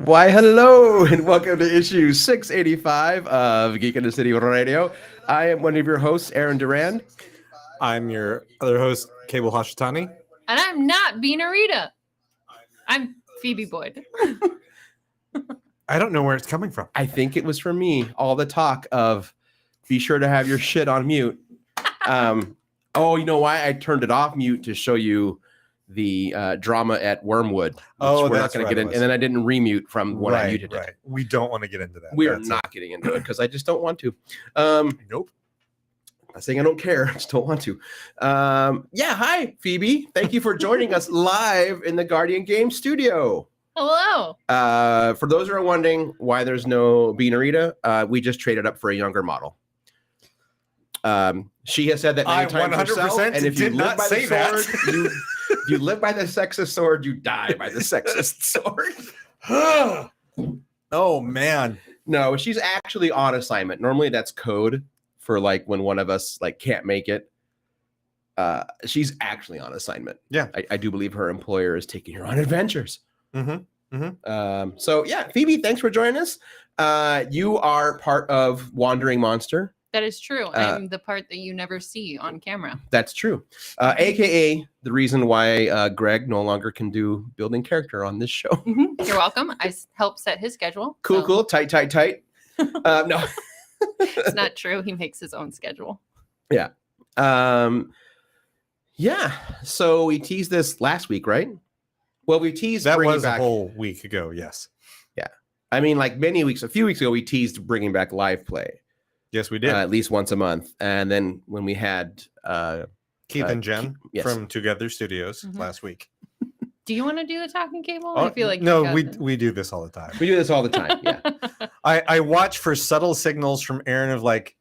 Why, hello, and welcome to issue 685 of Geek in the City Radio. I am one of your hosts, Aaron Duran. I'm your other host, Cable Hashitani. And I'm not Beanarita. I'm Phoebe Boyd. I don't know where it's coming from. I think it was from me, all the talk of be sure to have your shit on mute. Oh, you know why? I turned it off mute to show you the drama at Wormwood. Oh, we're that's not going right, to get in, and then I didn't remute from when I muted it. We don't want to get into that. We are not getting into it because I just don't want to. Nope. I'm not saying I don't care. I just don't want to. Yeah. Hi, Phoebe. Thank you for joining us live in the Guardian Game Studio. Hello. For those who are wondering why there's no Beanarita, we just traded up for a younger model. She has said that many times 100% herself, and if you did live not by say the sword, you live by the sexist sword, you die by the sexist sword. Oh man. No, she's actually on assignment. Normally that's code for like when one of us like can't make it. She's actually on assignment. Yeah. I do believe her employer is taking her on adventures. Mm-hmm. So yeah, Phoebe, thanks for joining us. You are part of Wandering Monster. That is true. I'm the part that you never see on camera. That's true. AKA the reason why Greg no longer can do building character on this show. You're welcome. I help set his schedule. Cool, so cool. Tight. No. It's not true. He makes his own schedule. Yeah. Yeah. So we teased this last week, right? Well, we teased That bringing was back, a whole week ago. Yes. Yeah. I mean, like a few weeks ago, we teased bringing back live play. Yes, we did. At least once a month. And then when we had Keith and Jen yes. from Together Studios Mhm. last week. Do you want to do the talking cable? Oh, I feel like no, you got we this. we do this all the time. we do this all the time. Yeah. I watch for subtle signals from Aaron of like,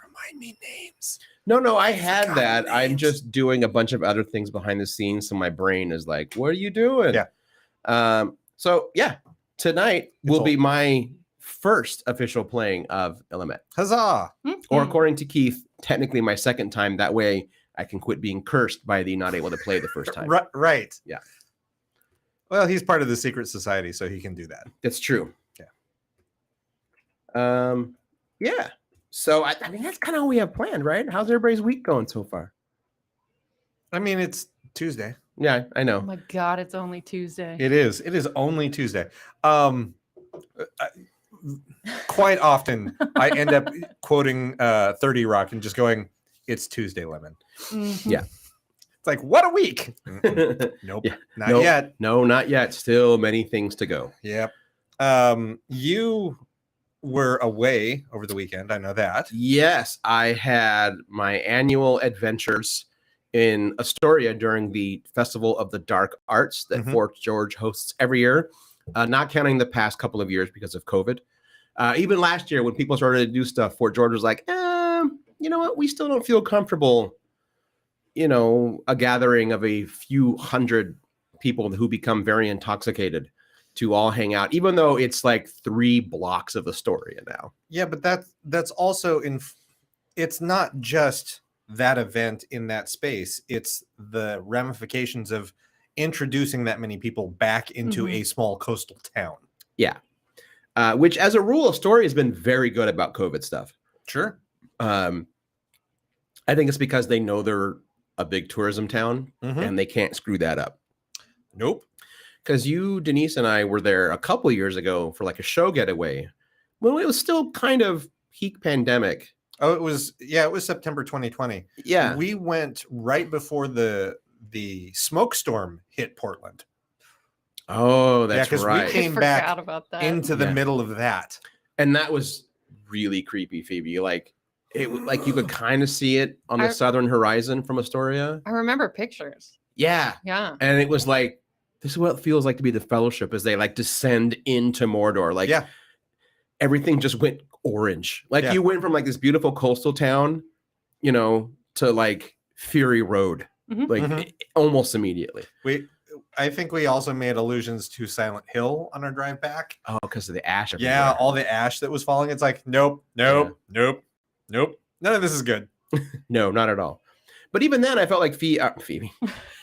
remind me names. No, I had forgot that. the I'm names. just doing a bunch of other things behind the scenes. So my brain is like, what are you doing? Yeah. So yeah, tonight It's will all- be my first official playing of Illimat. Huzzah! Or according to Keith, technically my second time. That way I can quit being cursed by the not able to play the first time. Right. Yeah. Well, he's part of the secret society, so he can do that. That's true. Yeah. Yeah. So I mean that's kind of all we have planned, right? How's everybody's week going so far? I mean, it's Tuesday. Yeah, I Oh know. my God, it's only Tuesday. It is. It is only Tuesday. Quite often, I end up quoting 30 Rock and just going, "It's Tuesday, Lemon." Mhm. Yeah. It's like, what a week. Nope. Yeah. Not Nope. yet. No, not yet. Still many things to go. Yep. You were away over the weekend. I know that. Yes, I had my annual adventures in Astoria during the Festival of the Dark Arts that Mhm. Fort George hosts every year, not counting the past couple of years because of COVID. Even last year, when people started to do stuff, Fort George was like, you know what? We still don't feel comfortable, a gathering of a few hundred people who become very intoxicated to all hang out, even though it's like 3 blocks of Astoria now. Yeah, but that's also it's not just that event in that space. It's the ramifications of introducing that many people back into Mhm. a small coastal town. Which, as a rule, Astoria has been very good about COVID stuff. Sure. I think it's because they know they're a big tourism town Mhm. and they can't screw that up. Nope. Because you, Denise, and I were there a couple of years ago for like a show getaway when it was still kind of peak pandemic. Oh, it was September 2020. Yeah. We went right before the smoke storm hit Portland. Oh, that's 'cause we right. came I back forgot about that. into the Yeah. middle of that. And that was really creepy, Phoebe. Like it was like you could kind of see it on the I- southern horizon from Astoria. I remember pictures. Yeah. Yeah. And it was like, this is what it feels like to be the Fellowship as they like descend into Mordor. Like Yeah. everything just went orange. Like Yeah. you went from like this beautiful coastal town, to like Fury Road, Mhm. like Mhm. almost immediately. I think we also made allusions to Silent Hill on our drive back. Oh, because of the ash. Yeah, everywhere. all the ash that was falling. It's like, nope. None of this is good. No, not at all. But even then, I felt like Phoebe.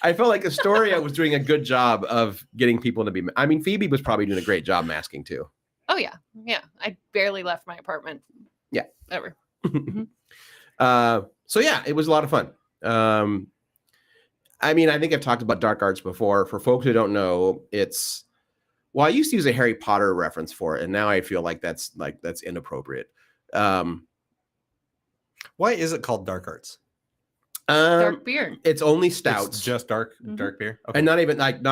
I felt like Astoria was doing a good job of getting people to be. I mean, Phoebe was probably doing a great job masking too. Oh yeah, yeah. I barely left my apartment. Yeah, ever. So yeah, it was a lot of fun. I mean, I think I've talked about dark arts before. For folks who don't know, it's I used to use a Harry Potter reference for it, and now I feel like that's inappropriate. Why is it called dark arts? Dark beer. It's only stouts. It's just dark beer. Okay. And not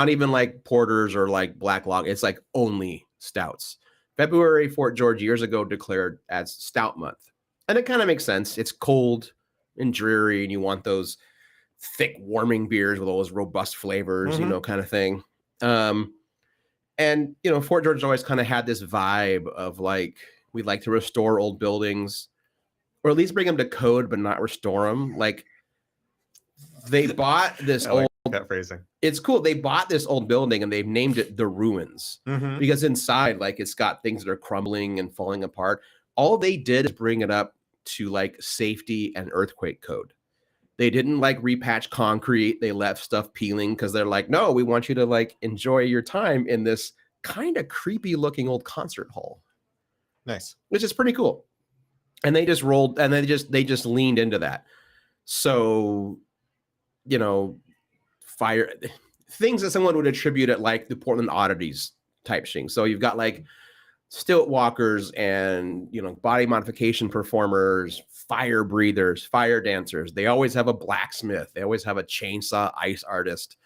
even like porters or like black lager. It's like only stouts. February, Fort George years ago declared as Stout Month. And it kind of makes sense. It's cold and dreary, and you want those thick, warming beers with all those robust flavors, kind of thing. And Fort George always kind of had this vibe of like, we'd like to restore old buildings, or at least bring them to code, but not restore them. Like, they bought this old. That phrasing. It's cool. They bought this old building and they've named it the Ruins because inside, like, it's got things that are crumbling and falling apart. All they did is bring it up to like safety and earthquake code. They didn't like repatch concrete. They left stuff peeling because they're like, no, we want you to like enjoy your time in this kind of creepy looking old concert hall. Nice. Which is pretty cool. And they just rolled and they just leaned into that. So, fire things that someone would attribute at like the Portland Oddities type thing. So you've got like stilt walkers and body modification performers, fire breathers, fire dancers. They always have a blacksmith. They always have a chainsaw ice artist.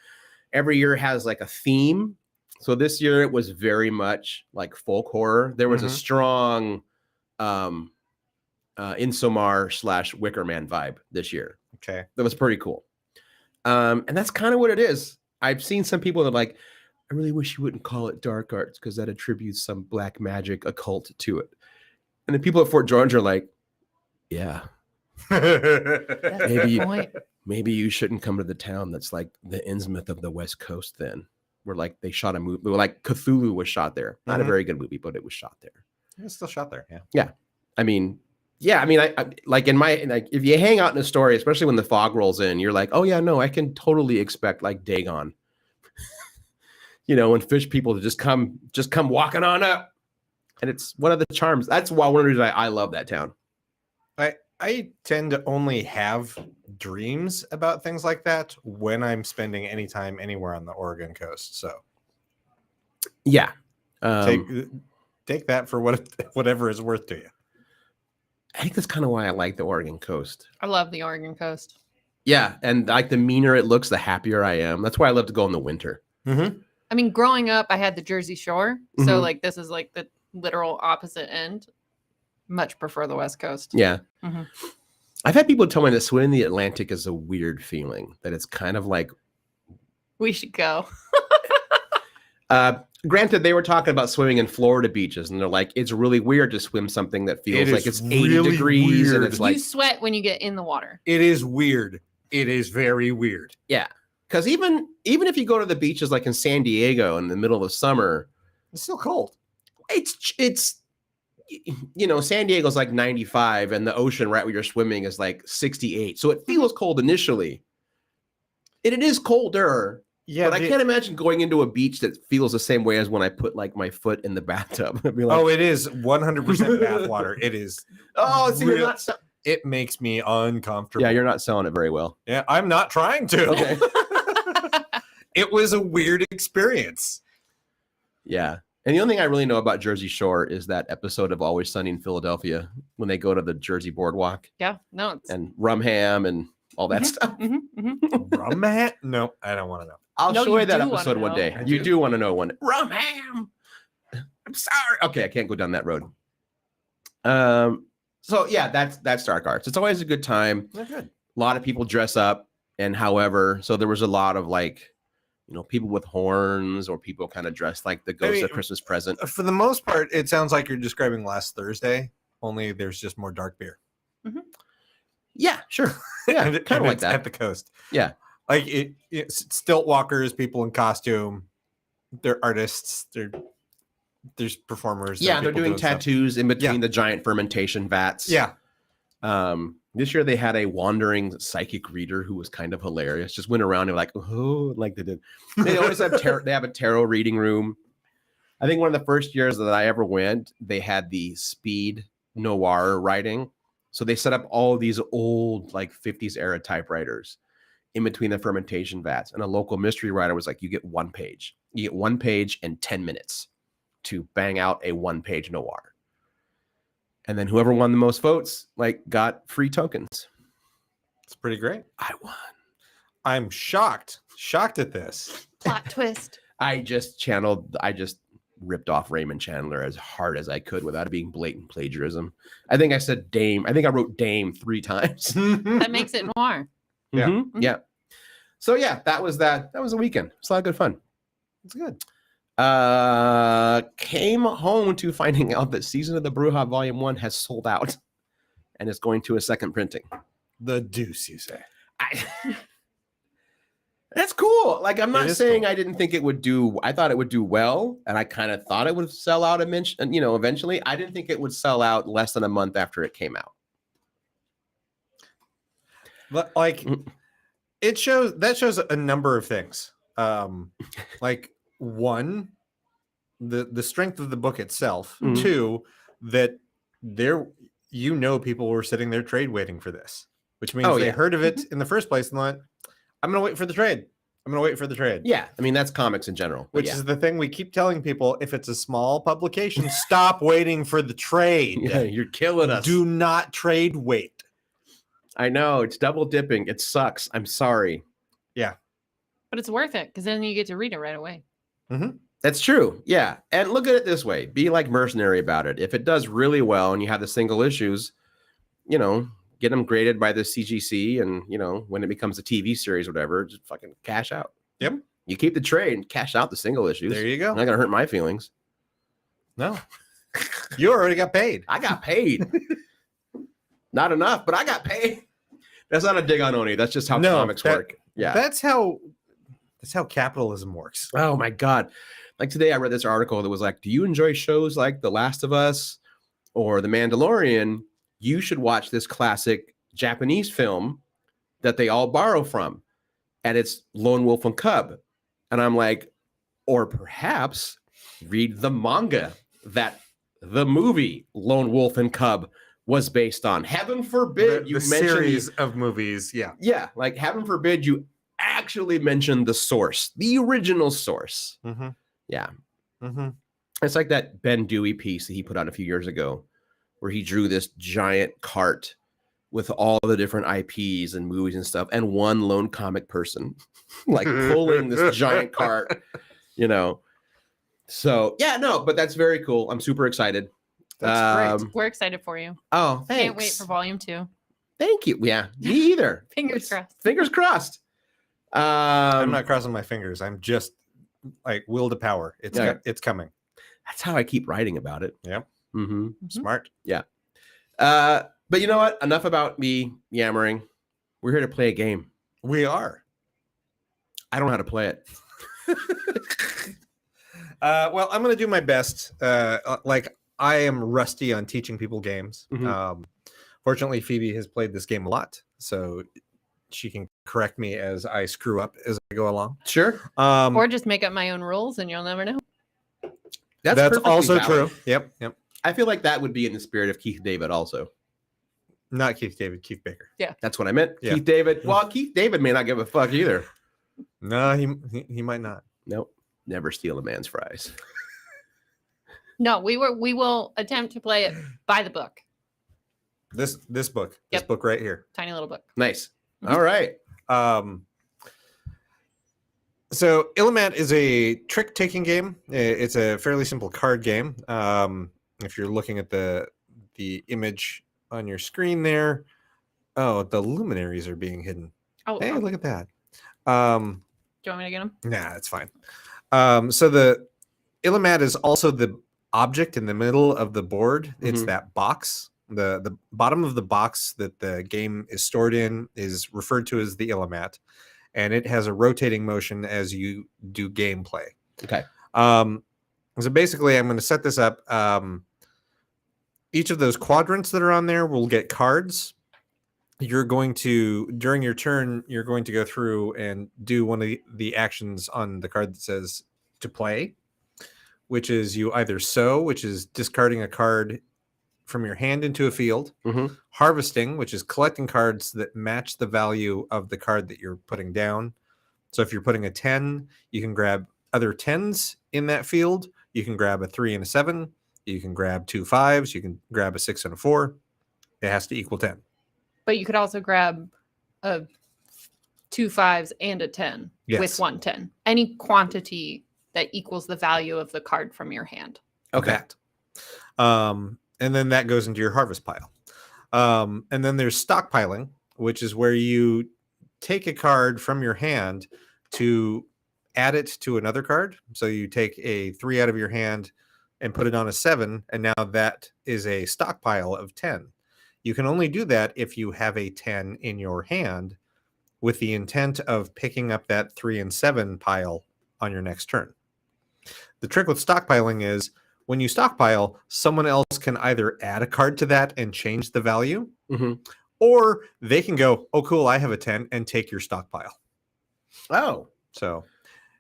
Every year has like a theme. So this year it was very much like folk horror. There was a strong Insomar / Wicker Man vibe this year. Okay. That was pretty cool. And that's kind of what it is. I've seen some people that are like, I really wish you wouldn't call it dark arts because that attributes some black magic occult to it. And the people at Fort George are like, yeah, maybe you shouldn't come to the town that's like the Innsmouth of the West Coast then. Where like they shot a movie, like Cthulhu was shot there. Not a very good movie, but it was shot there. It's still shot there. Yeah. Yeah. I mean, I like if you hang out in a story, especially when the fog rolls in, you're like, oh yeah, no, I can totally expect like Dagon, and fish people to just come walking on up. And it's one of the charms. That's why one of the reasons I love that town. I tend to only have dreams about things like that when I'm spending any time anywhere on the Oregon coast. So yeah, take that for whatever is worth to you. I think that's kind of why I like the Oregon coast. I love the Oregon coast. Yeah, and like the meaner it looks, the happier I am. That's why I love to go in the winter. I mean, growing up, I had the Jersey Shore, so like this is like the literal opposite end. Much prefer the West Coast. Yeah. I've had people tell me that swimming the Atlantic is a weird feeling, that it's kind of like, we should go. Granted, they were talking about swimming in Florida beaches, and they're like, it's really weird to swim something that feels like it's 80 really degrees weird. and it's like You sweat when you get in the water. It is weird. It is very weird. Yeah. Because even if you go to the beaches like in San Diego in the middle of summer, It's still cold. it's San Diego's like 95 and the ocean right where you're swimming is like 68. So it feels cold initially. And it is colder. Yeah, but I can't imagine going into a beach that feels the same way as when I put like my foot in the bathtub. I'd be like, it is 100% bath water. It is. Oh, so you're not. It makes me uncomfortable. Yeah, you're not selling it very well. Yeah, I'm not trying to. Okay. It was a weird experience. Yeah. And the only thing I really know about Jersey Shore is that episode of Always Sunny in Philadelphia when they go to the Jersey Boardwalk. Yeah, no. It's... And rum ham and all that stuff. Rum ham? No, I don't want to know. I'll No, show you you that do episode wanna one know. day. I You do. do want to know one. Rum ham. I'm sorry. Okay, I can't go down that road. So yeah, that's dark arts. It's always a good time. They're good. A lot of people dress up, and however, so there was a lot of like, people with horns or people kind of dressed like the ghost of Christmas present. For the most part, it sounds like you're describing last Thursday, only there's just more dark beer. Yeah, sure. Yeah, And kind of like it's that. at the coast. Yeah. Like it's stilt walkers, people in costume. They're artists. There's performers. Yeah, there they're are people doing stuff. tattoos in between the giant fermentation vats. Yeah. This year they had a wandering psychic reader who was kind of hilarious. Just went around and like, oh, like they did. They always have they have a tarot reading room. I think one of the first years that I ever went, they had the speed noir writing. So they set up all of these old like 50s era typewriters in between the fermentation vats. And a local mystery writer was like, you get 1 page. You get 1 page and 10 minutes to bang out a 1-page noir. And then whoever won the most votes, like, got free tokens. It's pretty great. I won. I'm shocked at this. Plot twist. I just ripped off Raymond Chandler as hard as I could without it being blatant plagiarism. I think I said Dame. I think I wrote Dame 3 times. That makes it noir. Yeah. Mm-hmm. Yeah. So yeah, that was a weekend. It's a lot of good fun. It's good. Came home to finding out that Season of the Bruja Volume 1 has sold out and is going to a second printing. The deuce, you say? That's cool. Like, I'm not saying cool. I didn't think it would do. I thought it would do well, and I kind of thought it would sell out eventually. I didn't think it would sell out less than a month after it came out. But like, that shows a number of things. Like, one, the strength of the book itself. Mhm. 2, that people were sitting there trade waiting for this, which means they heard of it in the first place and went, I'm going to wait for the trade. Yeah, I mean, that's comics in general. Which is the thing we keep telling people. If it's a small publication, stop waiting for the trade. Yeah, you're killing us. Do not trade wait. I know, it's double dipping. It sucks. I'm sorry. Yeah. But it's worth it because then you get to read it right away. Mm-hmm. That's true. Yeah. And look at it this way. Be like Mercenary about it. If it does really well and you have the single issues, get them graded by the CGC, and when it becomes a TV series or whatever, just fucking cash out. Yep. You keep the trade and cash out the single issues. There you go. Not gonna hurt my feelings. No. You already got paid. I got paid. Not enough, but I got paid. That's not a dig on Oni. That's just how comics work. Yeah. That's how capitalism works. Oh my God. Like today I read this article that was like, do you enjoy shows like The Last of Us or The Mandalorian? You should watch this classic Japanese film that they all borrow from. And it's Lone Wolf and Cub. And I'm like, or perhaps read the manga that the movie Lone Wolf and Cub was based on. Heaven forbid you the mention series of movies. Yeah. Yeah. Like heaven forbid you actually mention the source, the original source. Mm-hmm. Yeah. Mm-hmm. It's like that Ben Dewey piece that he put out a few years ago, where he drew this giant cart with all the different IPs and movies and stuff, and one lone comic person like pulling this giant cart, So yeah, no, but that's very cool. I'm super excited. That's great. We're excited for you. Oh, thanks. Can't wait for volume 2. Thank you. Yeah, me either. Fingers crossed. Fingers crossed. I'm not crossing my fingers. I'm just like will to power. It's coming. That's how I keep writing about it. Yeah. Mm-hmm. Smart. Yeah. But you know what? Enough about me yammering. We're here to play a game. We are. I don't know how to play it. Well, I'm going to do my best. Like I am rusty on teaching people games. Mhm. Fortunately, Phoebe has played this game a lot, so she can correct me as I screw up as I go along. Sure. Or just make up my own rules and you'll never know. That's perfectly also valid. true. Yep. I feel like that would be in the spirit of Keith David also. Not Keith David, Keith Baker. Yeah. That's what I meant. Yeah. Keith David. Well, Keith David may not give a fuck either. No, he might not. Nope. Never steal a man's fries. No, we will attempt to play it by the book. This book. Yep. This book right here. Tiny little book. Nice. All right. So Illimat is a trick-taking game. It's a fairly simple card game. If you're looking at the image on your screen there, the luminaries are being hidden. Oh, Hey, do look at that. you want me to get them? Nah, it's fine. So the Illimat is also the object in the middle of the board. It's Mhm. that box. The bottom of the box that the game is stored in is referred to as the Illimat, and it has a rotating motion as you do gameplay. Okay. So basically, I'm going to set this up. Each of those quadrants that are on there will get cards, you're going to, during your turn, you're going to go through and do one of the actions on the card that says to play, which is you either sow, which is discarding a card from your hand into a field, Mm-hmm. harvesting, which is collecting cards that match the value of the card that you're putting down. So if you're putting a 10, you can grab other 10s in that field. You can grab a 3 and a 7. You can grab 2 5s. You can grab a 6 and a 4. It has to equal 10. But you could also grab a 2 5s and a 10 Yes. with 1 10. Any quantity that equals the value of the card from your hand. Okay. That. And then that goes into your harvest pile. And then there's stockpiling, which is where you take a card from your hand to add it to another card. So you take a 3 out of your hand and put it on a 7, and now that is a stockpile of 10. You can only do that if you have a 10 in your hand with the intent of picking up that 3 and 7 pile on your next turn. The trick with stockpiling is when you stockpile, someone else can either add a card to that and change the value, Mm-hmm. or they can go, oh, cool, I have a 10, and take your stockpile. Oh, So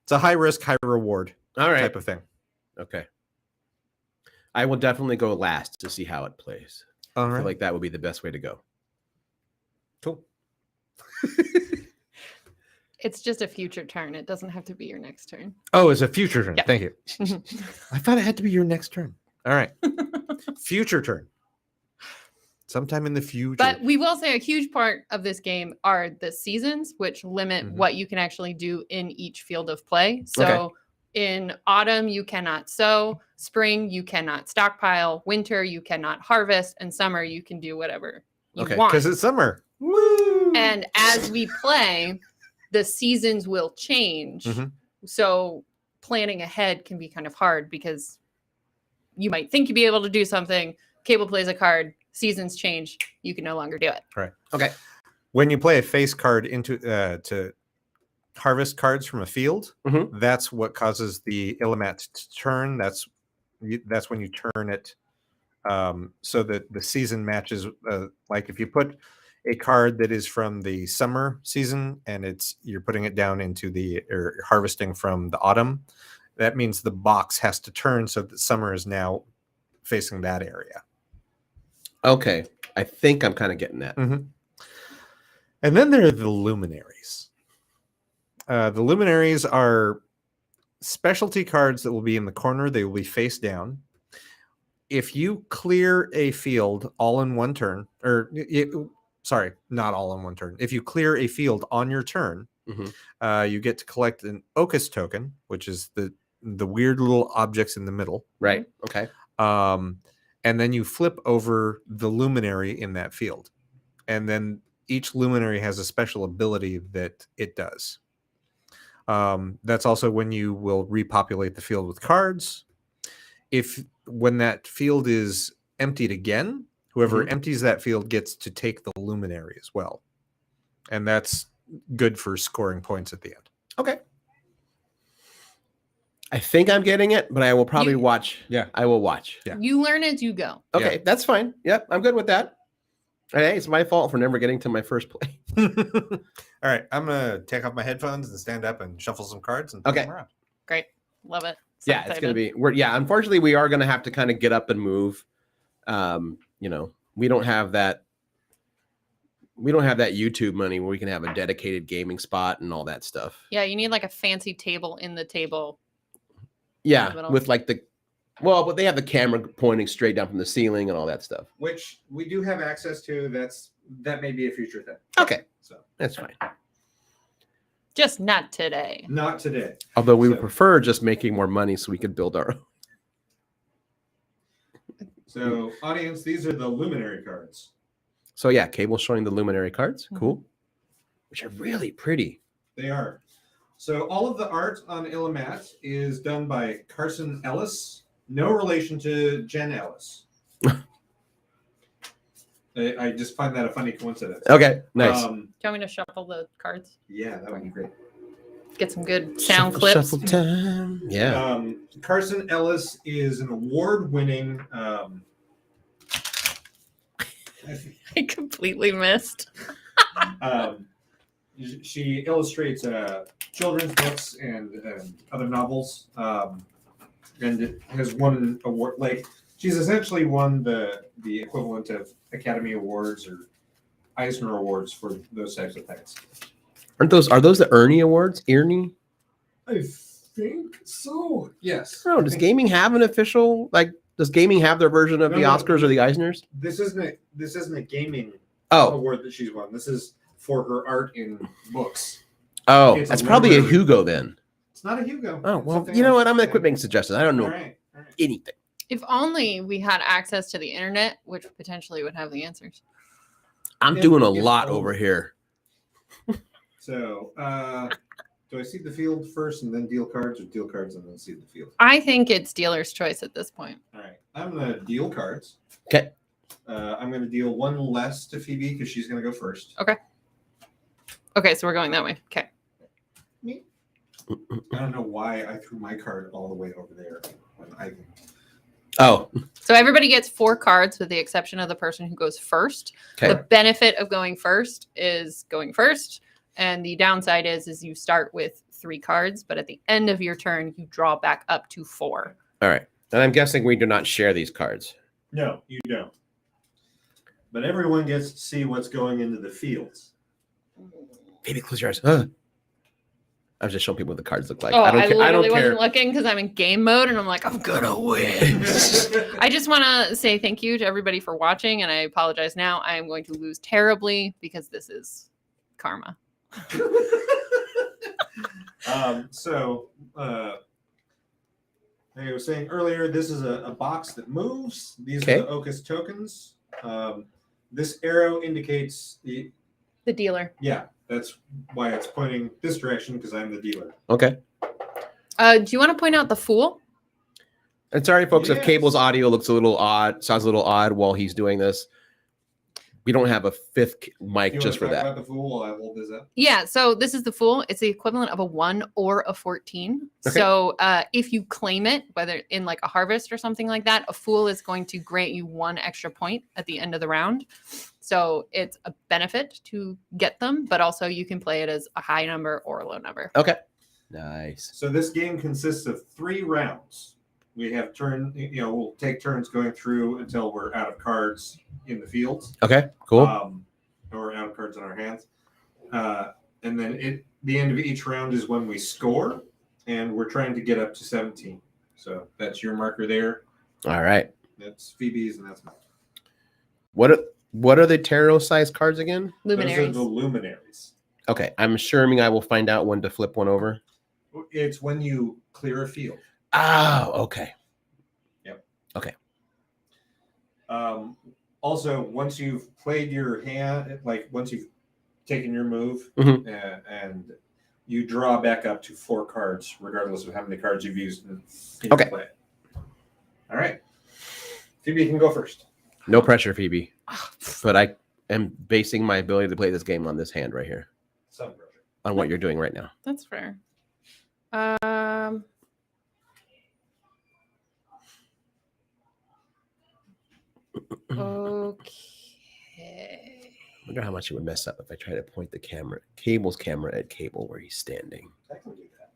it's a high risk, high reward all right. type of thing. Okay. I will definitely go last to see how it plays. All I right. feel like that would be the best way to go. Cool. It's just a future turn. It doesn't have to be your next turn. Oh, it's a future turn. Yeah. Thank you. I thought it had to be your next turn. All right. Future turn. Sometime in the future. But we will say a huge part of this game are the seasons, which limit Mhm. what you can actually do in each field of play. So Okay. in autumn, you cannot sow. Spring, you cannot stockpile. Winter, you cannot harvest. And summer, you can do whatever you Okay, want. Because it's summer. Woo! And as we play, the seasons will change. Mhm. So planning ahead can be kind of hard because you might think you'd be able to do something. Cable plays a card, seasons change, you can no longer do it. Right. Okay. When you play a face card into to harvest cards from a field, Mhm. that's what causes the Illimat to turn. That's when you turn it so that the season matches. Like if you put a card that is from the summer season and you're putting it down into or harvesting from the autumn, that means the box has to turn so that summer is now facing that area. Okay. I think I'm kind of getting that. Mm-hmm. And then there are the luminaries. The luminaries are specialty cards that will be in the corner. They will be face down. If you clear a field all in one turn, sorry, not all in one turn. If you clear a field on your turn, Mhm. You get to collect an Ocus token, which is the weird little objects in the middle. Right. Okay. And then you flip over the luminary in that field. And then each luminary has a special ability that it does. That's also when you will repopulate the field with cards. When that field is emptied again, whoever Mhm. empties that field gets to take the luminary as well. And that's good for scoring points at the end. Okay. I think I'm getting it, but I will probably You- watch. Yeah. I will watch. Yeah. You learn as you go. Okay, Yeah. that's fine. Yep, I'm good with that. Hey, it's my fault for never getting to my first play. All right, I'm gonna take off my headphones and stand up and shuffle some cards and flip Okay. them around. Great. Love it. So Yeah, it's excited. gonna be. Unfortunately, we are gonna have to kind of get up and move. We don't have that. We don't have that YouTube money where we can have a dedicated gaming spot and all that stuff. Yeah, you need like a fancy table in the table. Yeah, middle. with like but they have the camera pointing straight down from the ceiling and all that stuff. Which we do have access to. That may be a future thing. Okay, So that's fine. Just not today. not today. Although we would So- prefer just making more money so we could build our own. So audience, these are the luminary cards. So yeah, Cable showing the luminary cards. Mhm. Cool. Which are really pretty. They are. So all of the art on Illimat is done by Carson Ellis. No relation to Jen Ellis. I just find that a funny coincidence. Okay, nice. Do you want me to shuffle the cards? Yeah, that would be great. Get some good sound Shuffle, clips. shuffle time. Yeah. Carson Ellis is an award-winning I completely missed. She illustrates children's books and other novels, and it has won an award. Like she's essentially won the equivalent of Academy Awards or Eisner Awards for those types of things. Are those the Ernie Awards? Ernie? I think so. Yes. I don't know. Does gaming have an official Does gaming have their version of the Oscars or the Eisners? This isn't a gaming Oh. award that she's won. This is for her art in books. Oh, It's that's a probably a number- Hugo then. It's not a Hugo. Oh, It's well, something you know else. what? I'm going to quit making suggestions. I don't know All right. anything. If only we had access to the internet, which potentially would have the answers. I'm If- doing a if lot only. over here. So, do I seed the field first and then deal cards, or deal cards and then seed the field? I think it's dealer's choice at this point. All right. I'm going to deal cards. Okay. I'm going to deal one less to Phoebe because she's going to go first. Okay, so we're going that way. Okay. I don't know why I threw my card all the way over there when I can. Oh, So everybody gets 4 cards with the exception of the person who goes first. okay. The benefit of going first is going first. And the downside is you start with 3 cards, but at the end of your turn, you draw back up to 4. All right. And I'm guessing we do not share these cards. No, you don't. But everyone gets to see what's going into the fields. Maybe close your eyes. I was just showing people what the cards look like. Oh, I I don't care. literally I don't care. wasn't looking because I'm in game mode and I'm like, I'm gonna win. I just want to say thank you to everybody for watching, and I apologize now. I am going to lose terribly because this is karma. So, I was saying earlier, this is a box that moves. These Okay. are the Ocus tokens. This arrow indicates the, The dealer. yeah, that's why it's pointing this direction because I'm the dealer. Okay. Do you want to point out the fool? And sorry, folks, if Yes. Cable's audio looks a little odd, sounds a little odd while he's doing this. We don't have a fifth mic You just for want to talk that. about the fool while I hold this up? Yeah, so this is the fool. It's the equivalent of a 1 or a 14. Okay. So if you claim it, whether in like a harvest or something like that, a fool is going to grant you 1 extra point at the end of the round. So it's a benefit to get them, but also you can play it as a high number or a low number. Okay. Nice. So this game consists of 3 rounds. We have we'll take turns going through until we're out of cards in the fields. Okay. Cool. Or out of cards in our hands. And then the end of each round is when we score, and we're trying to get up to 17. So that's your marker there. All right. That's Phoebe's, and that's mine. What are the tarot size cards again? Luminaries. Those are the luminaries. Okay. I'm assuming I will find out when to flip one over. It's when you clear a field. Oh, okay. Also, once you've played your hand, like once you've taken your move, Mhm. and you draw back up to 4 cards, regardless of how many cards you've used in Okay. play. All right. Phoebe can go first. No pressure, Phoebe. But I am basing my ability to play this game on this hand right here, Some pressure. on what you're doing right now. That's fair. Okay. I wonder how much it would mess up if I try to point the Cable's camera at Cable where he's standing. I can do that.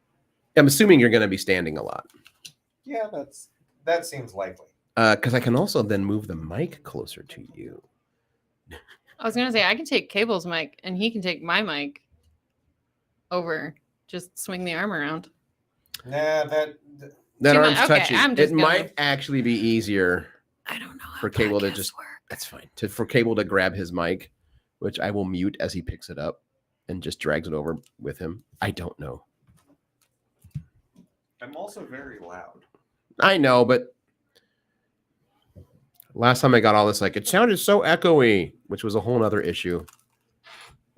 I'm assuming you're going to be standing a lot. Yeah, that seems likely. Because I can also then move the mic closer to you. I was gonna say I can take Cable's mic and he can take my mic over. Just swing the arm around. Nah, That Too arm's much. Okay, touchy. I'm It just gonna- might actually be easier I don't know. How For Cable to podcasts just- work. That's fine. For Cable to grab his mic, which I will mute as he picks it up and just drags it over with him. I don't know. I'm also very loud. I know, but last time I got all this, like it sounded so echoey, which was a whole nother issue.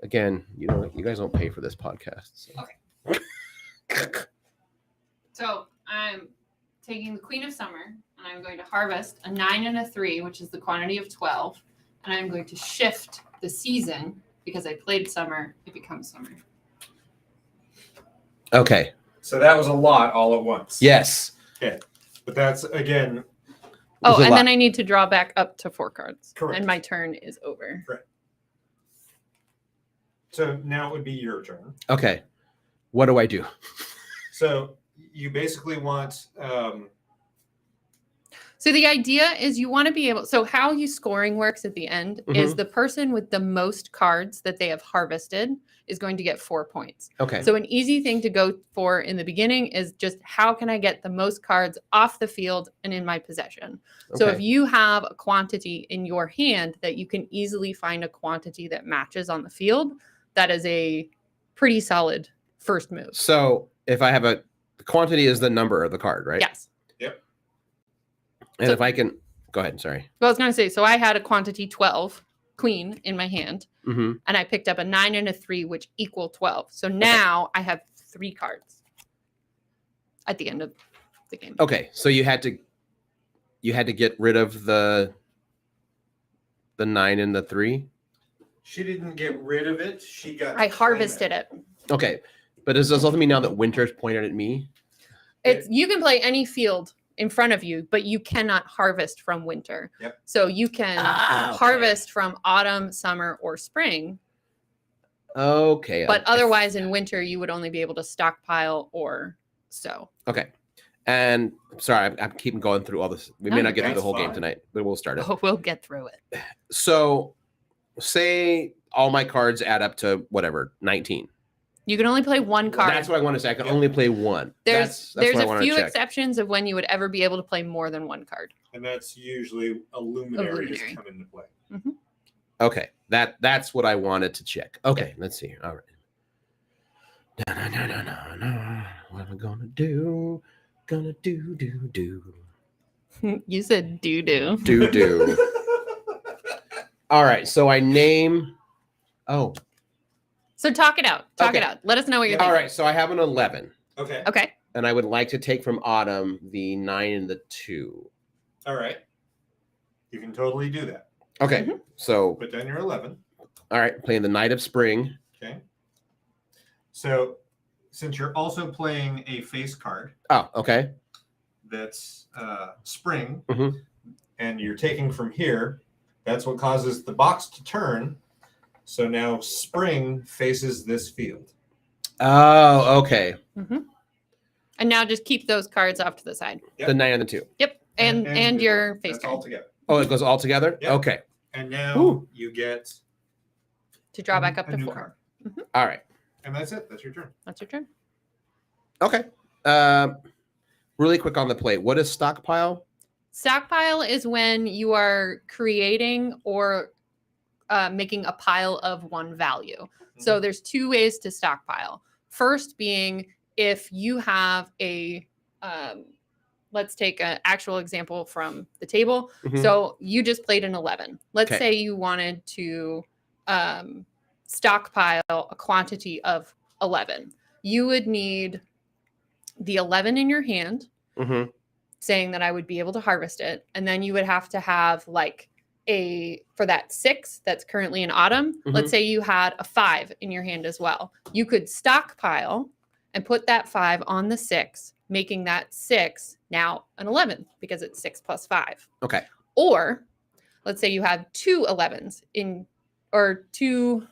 Again, you guys don't pay for this podcast. So. So I'm taking the Queen of Summer and I'm going to harvest a 9 and a 3, which is the quantity of 12. And I'm going to shift the season because I played summer, it becomes summer. Okay. So that was a lot all at once. Yes. But that's, again, Oh, It's a and lot. then I need to draw back up to 4 cards. Correct. And my turn is over. So now it would be your turn. Okay. What do I do? So you basically want So the idea is you want to be able. So how you scoring works at the end is the person with the most cards that they have harvested is going to get 4 points. Okay. So an easy thing to go for in the beginning is just how can I get the most cards off the field and in my possession? So if Okay. you have a quantity in your hand that you can easily find a quantity that matches on the field, that is a pretty solid first move. So if I have the quantity is the number of the card, right? Yes. And So- if I can, go ahead. Sorry. Well, I was going to say, so I had a quantity 12, queen, in my hand, Mm-hmm. and I picked up a 9 and a 3, which equal 12. So now I have 3 cards at the end of the game. Okay. So you had to get rid of the 9 and the 3. she didn't get rid of it. She got. I harvested it. Okay. But does this also mean now that winter's pointed at me? It's you can play any field in front of you, but you cannot harvest from winter. Yep. So you can Okay. harvest from autumn, summer, or spring. Okay. But otherwise, in winter, you would only be able to stockpile or sow. Okay. And sorry, I'm keeping going through all this. We No, may not get through the that's whole game fine. tonight, but we'll start it. Oh, we'll get through it. So say all my cards add up to whatever, 19. You can only play one card. That's what I want to say. I can Yeah. only play one. There's That's what I a wanted to few check. exceptions of when you would ever be able to play more than one card. And that's usually a luminary has luminary. come into play. Okay. That's what I wanted to check. Okay, let's see. All right. No. What am I gonna do? Gonna do. You said doo-doo. Do. All right. So I name. Oh. So talk it out. Talk it Okay. out. Let us know what you're All thinking. right. So I have an 11, Okay. Okay. and I would like to take from Autumn the 9 and the 2. All right. You can totally do that. Okay. Mhm. So Put down your 11. all right, playing the Night of Spring. Okay. So since you're also playing a face card Oh, okay. that's spring, Mhm. and you're taking from here, that's what causes the box to turn. So now spring faces this field. Oh, okay. And now just keep those cards off to the side. Yep. The 9 and the 2. Yep. And your face That's all card together. Oh, it goes all together? Yep. Okay. And now Ooh. you get to draw back up a to new 4. card. All right. And that's it. That's your turn. That's your turn. Okay. Really quick on the plate. What is stockpile? Stockpile is when you are creating or making a pile of one value. So there's 2 ways to stockpile. First being if you have a, let's take an actual example from the table. Mhm. So you just played an 11. Let's Okay. say you wanted to stockpile a quantity of 11. You would need the 11 in your hand, Mhm. saying that I would be able to harvest it. And then you would have to have like for that 6 that's currently in autumn, let's say you had a 5 in your hand as well. You could stockpile and put that 5 on the 6, making that 6 now an 11 because it's 6 plus 5. Okay. Or let's say you have 2 11s or 2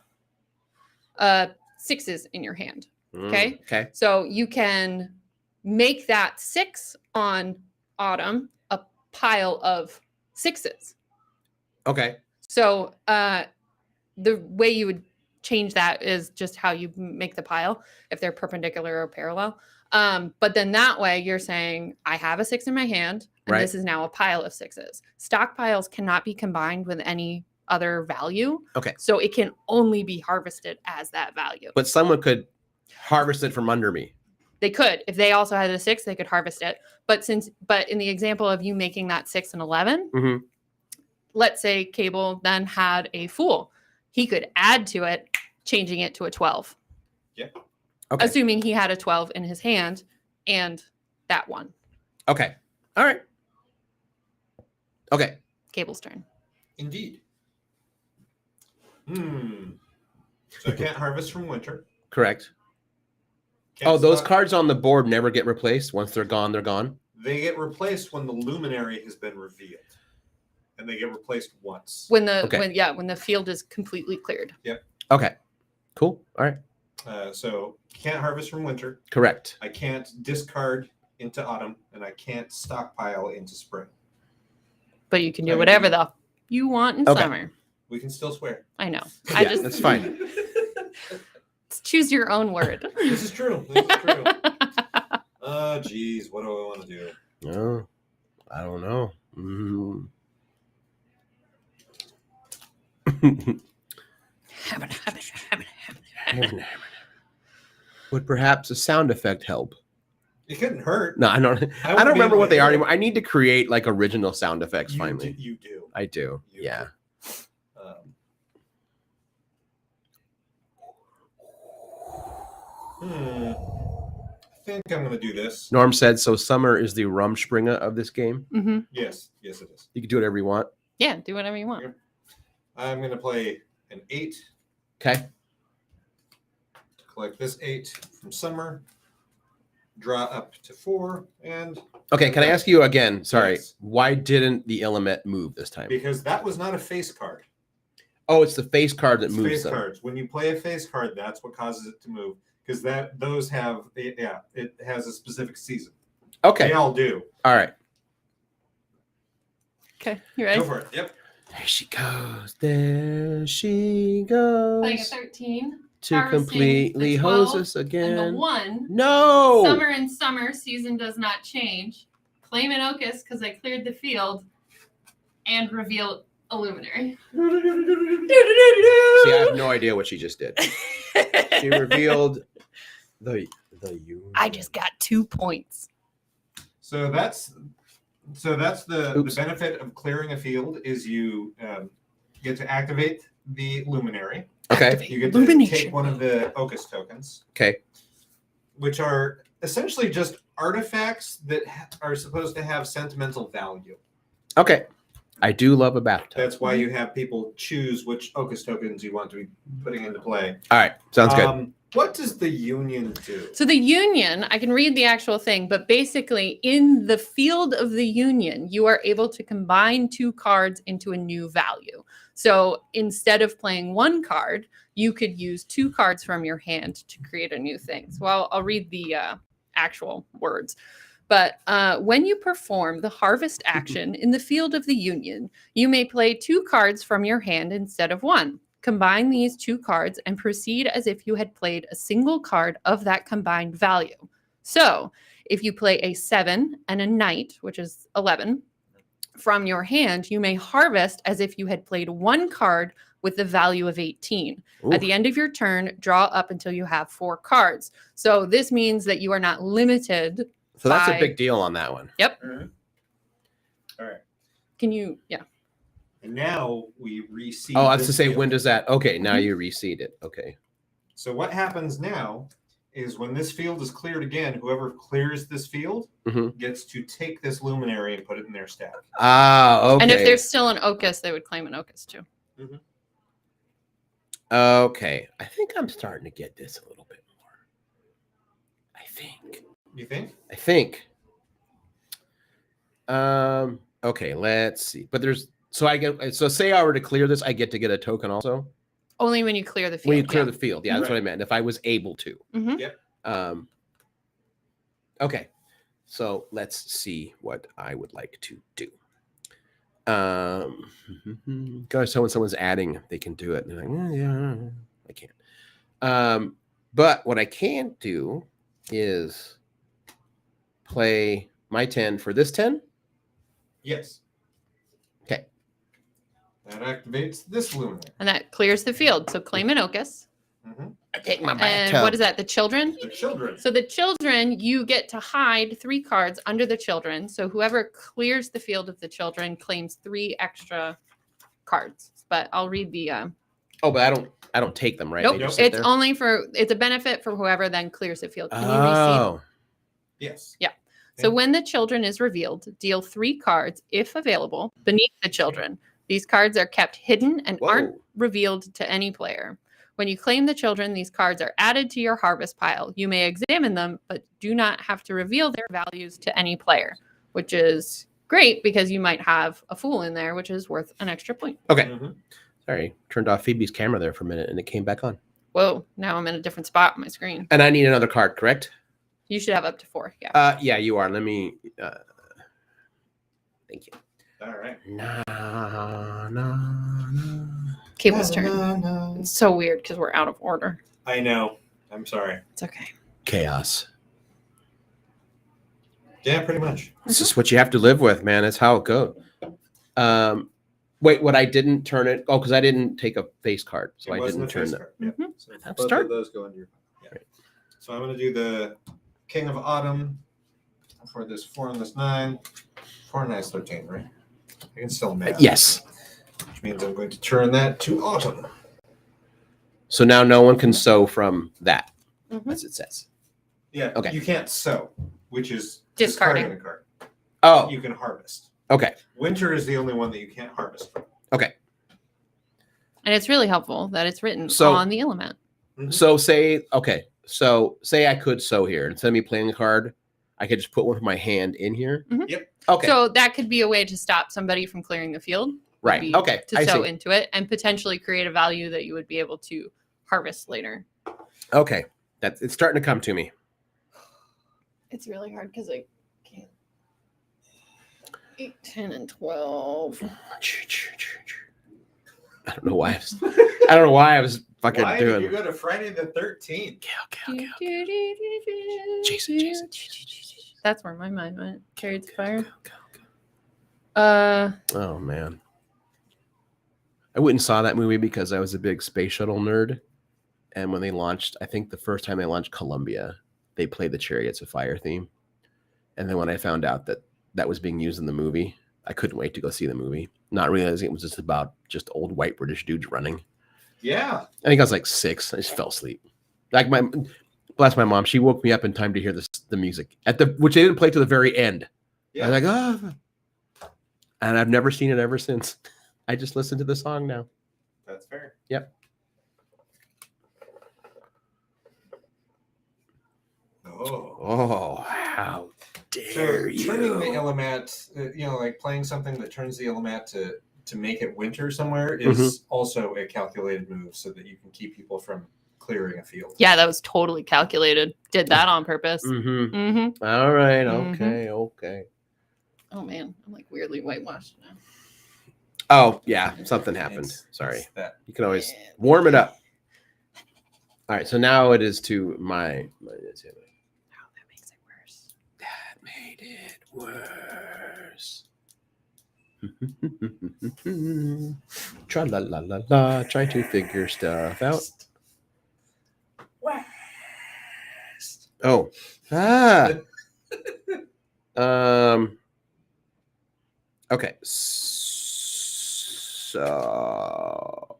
6s in your hand. Okay. Okay. So you can make that 6 on autumn a pile of 6s. Okay. So the way you would change that is just how you make the pile, if they're perpendicular or parallel. But then that way you're saying, I have a 6 in my hand, and Right. this is now a pile of 6s. Stockpiles cannot be combined with any other value. Okay. So it can only be harvested as that value. But someone could harvest it from under me. They could, if they also had a 6, they could harvest it. But in the example of you making that 6 and 11, Mhm. let's say Cable then had a Fool, he could add to it, changing it to a 12. Okay. Assuming he had a 12 in his hand and that one. Okay. All right. Okay. Cable's turn. Indeed. So I can't harvest from winter. Correct. Can't Oh, those stock- cards on the board never get replaced. Once they're gone, they're gone. They get replaced when the luminary has been revealed, and they get replaced once. When the Okay. when the field is completely cleared. Okay. Cool. All right. So can't harvest from winter. Correct. I can't discard into autumn, and I can't stockpile into spring. But you can do I whatever do. the you want in Okay. summer. We can still swear. I know. Yeah, that's fine. Choose your own word. This is true. This is true. Oh, geez. What do I want to do? No, I don't know. Would perhaps a sound effect help? It couldn't hurt. No, I don't. wouldn't I don't be remember able what to they are hear it. anymore. I need to create like original sound effects. Finally, You do. I do. You Yeah. I think I'm going to do this. Norm said so. Summer is the Rumspringa of this game. Mm-hmm. Yes, it is. You can do whatever you want. Yeah, do whatever you want. I'm going to play an 8 Okay. to collect this 8 from summer, draw up to 4, and Okay. Can I ask you again? Sorry. Yes. Why didn't the Illimat move this time? because that was not a face card. Oh, it's the face card that It's moves face them. cards. When you play a face card, that's what causes it to move. Because those have it has a specific season. Okay. They all do. All right. Okay, you ready? Go for it. Yep. There she goes. There she Playing a goes. 13. To harvesting completely the hose 12 us And again. the 1. No. Summer and summer season does not change. Claim an Ocus because I cleared the field. And reveal a luminary. See, I have no idea what she just did. She revealed the union. I just got 2 points. So that's the Oops. benefit of clearing a field is you get to activate the luminary. Okay. You get to Illumination. take one of the Ocus tokens, Okay. which are essentially just artifacts that are supposed to have sentimental value. Okay. I do love a bathtub. That's why you have people choose which Ocus tokens you want to be putting into play. All right. Sounds good. What does the union do? So the union, I can read the actual thing, but basically in the field of the union, you are able to combine 2 cards into a new value. So instead of playing 1 card, you could use 2 cards from your hand to create a new thing. So I'll read the actual words. But when you perform the harvest action in the field of the union, you may play 2 cards from your hand instead of 1. Combine these 2 cards and proceed as if you had played a single card of that combined value. So if you play a 7 and a knight, which is 11, from your hand, you may harvest as if you had played 1 card with the value of 18. Ooh. At the end of your turn, draw up until you have 4 cards. So this means that you are not limited. So that's a by- big deal on that one. Yep. All right. Can you, yeah. And now we reseed. Oh, I was this to say, field. when does that? Okay, now you reseed it. Okay. So what happens now is when this field is cleared again, whoever clears this field Mhm. gets to take this luminary and put it in their stack. Ah, okay. And if there's still an Ocus, they would claim an Ocus too. Okay. I think I'm starting to get this a little bit more. I think. You think? Okay, let's see. But there's so say I were to clear this, I get to get a token also. Only when you clear the field. When you clear yeah. the field. Yeah, that's Right. what I meant. If I was able to. Mhm. Yep. Okay. So let's see what I would like to do. Gosh, so when someone's adding, they can do it. And they're like, yeah, I can't. But what I can do is play my 10 for this 10. Yes. Okay. That activates this luminary. And that clears the field. So claim an Ocus. I take my And what is that? The children? The children. So the children, you get to hide 3 cards under the children. So whoever clears the field of the children claims 3 extra cards. But I'll read the Oh, but I don't take them, right? nope. They just sit It's there? only for it's a benefit for whoever then clears the field. Can you reseed? Oh, Yes. Yeah. So when the children is revealed, deal 3 cards, if available, beneath the children. These cards are kept hidden and aren't whoa. revealed to any player. When you claim the children, these cards are added to your harvest pile. You may examine them, but do not have to reveal their values to any player. which is great because you might have a fool in there, which is worth an extra point. Okay. Mhm. Sorry, turned off Phoebe's camera there for a minute, and it came back on. Whoa, now I'm in a different spot on my screen. And I need another card, correct? You should have up to 4. Yeah. Yeah, you are. Let me. Thank you. All right. Cable's turn. It's so weird because we're out of order. I know. I'm sorry. It's okay. Chaos. Yeah, pretty much. This is what you have to live with, man. It's how it goes. Wait, what I didn't turn it? Oh, because I didn't take a face card, so It I wasn't didn't a turn face that. card. Yeah. Mhm. So I'll both start. of those go into your yeah. Right. So I'm going to do the King of Autumn for this 4 and this 9. 4 and 9 is 13, right? I can still math. Yes. Which means I'm going to turn that to Autumn. So now no one can sew from that, Mhm. as it says. Yeah. Okay. You can't sow, which is Discarding. discarding a card. Oh, You can harvest. okay. Winter is the only one that you can't harvest from. Okay. And it's really helpful that it's written So- on the Illimat. Mhm. So say I could sew here. Instead of me playing a card, I could just put one from my hand in here. Mhm. Yep. Okay. So that could be a way to stop somebody from clearing the field. would Right. be Okay. To I sew see. into it and potentially create a value that you would be able to harvest later. Okay. It's starting to come to me. It's really hard because I can't. 8, 10, and 12. I don't know why. I don't know why I was fucking Why doing. did you go to Friday the 13th? Okay. Jason. That's where my mind went. Chariots of Fire. Oh man. I went and saw that movie because I was a big space shuttle nerd. And when they launched, I think the first time they launched Columbia, they played the Chariots of Fire theme. And then when I found out that that was being used in the movie, I couldn't wait to go see the movie, not realizing it was just about just old white British dudes running. Yeah. I think I was like 6. I just fell asleep. Like bless my mom, she woke me up in time to hear the music which they didn't play to the very end. Yeah. I was like, oh, and I've never seen it ever since. I just listen to the song now. That's fair. Yep. Oh, how dare you! Turning the Illimat, like playing something that turns the Illimat to make it winter somewhere is also a calculated move so that you can keep people from clearing a field. Yeah, that was totally calculated. Did that on purpose. Mm-hmm. Mm-hmm. All right. Mhm. Okay. Oh man, I'm like weirdly whitewashed now. Oh yeah, something happened. It's Sorry. that. You can always warm it up. All right. So now it is to my Oh, that makes it worse. That made it worse. Tra la la la la, trying to figure stuff out. West. Oh, okay. So,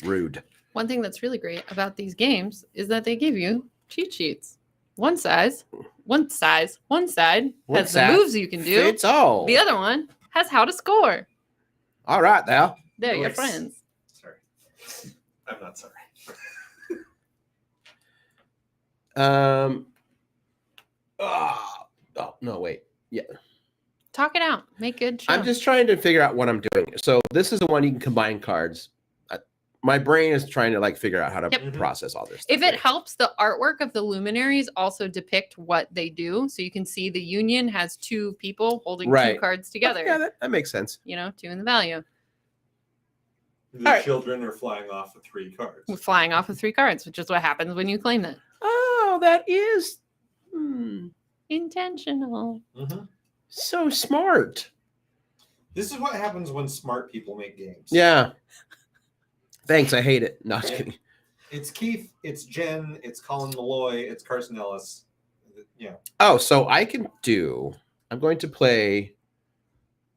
rude. One thing that's really great about these games is that they give you cheat sheets. One side One has the side moves you can do. Fits all. The other one has how to score. All right, now. They're your Nice. friends. Sorry. I'm not sorry. Oh no, wait. Yeah. Talk it out. Make good show. I'm just trying to figure out what I'm doing. So this is the one you can combine cards. My brain is trying to figure out how to Yep. process all this. If stuff, it helps, the artwork of the luminaries also depict what they do. So you can see the union has 2 people holding Right. 2 cards together. Yeah, that makes sense. 2 in the value. The All right. children are flying off with 3 cards. Flying off of 3 cards, which is what happens when you claim it. Oh, that is Intentional. Mhm. so smart. This is what happens when smart people make games. Yeah. Thanks. I hate it. No, just Yeah. kidding. It's Keith, it's Jen, it's Colin Malloy, it's Carson Ellis. Yeah. Oh, so I'm going to play.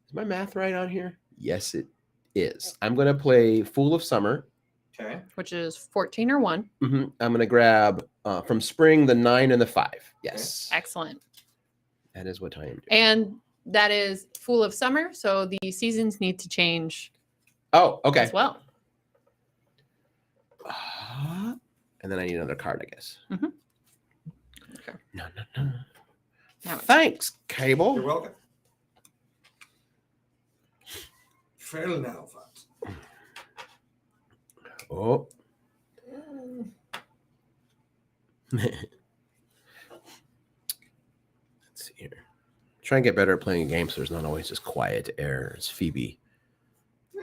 Is my math right on here? Yes, it is. I'm going to play Fool of Summer. Okay. Which is 14 or 1. I'm going to grab from Spring the 9 and the 5. Yes. Excellent. That is what I am doing. And that is Fool of Summer. So the seasons need to change Oh, okay. as well. And then I need another card, I guess. Mhm. Okay. No. Now it's- Thanks, Cable. You're welcome. Fairly now, folks. Oh. Let's see here. Try and get better at playing a game so there's not always just quiet air. It's Phoebe.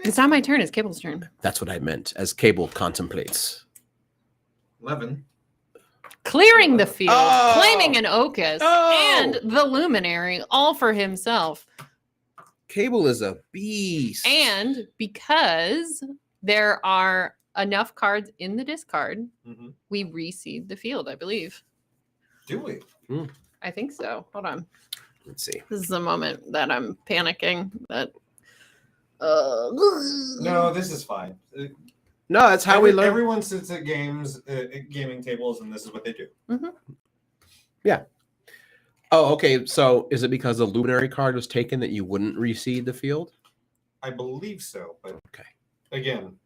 It's not my turn. It's Cable's turn. That's what I meant as Cable contemplates. 11. Clearing the field, Oh! claiming an Ocus, Oh! and the Luminary, all for himself. Cable is a beast. And because there are enough cards in the discard, Mm-hmm. we reseed the field, I believe. Do we? I think so. Hold on. Let's see. This is the moment that I'm panicking. That No, this is fine. No, that's how we learn. Everyone sits at gaming tables, and this is what they do. Oh, okay. So is it because the Luminary card was taken that you wouldn't reseed the field? I believe so, but Okay. again,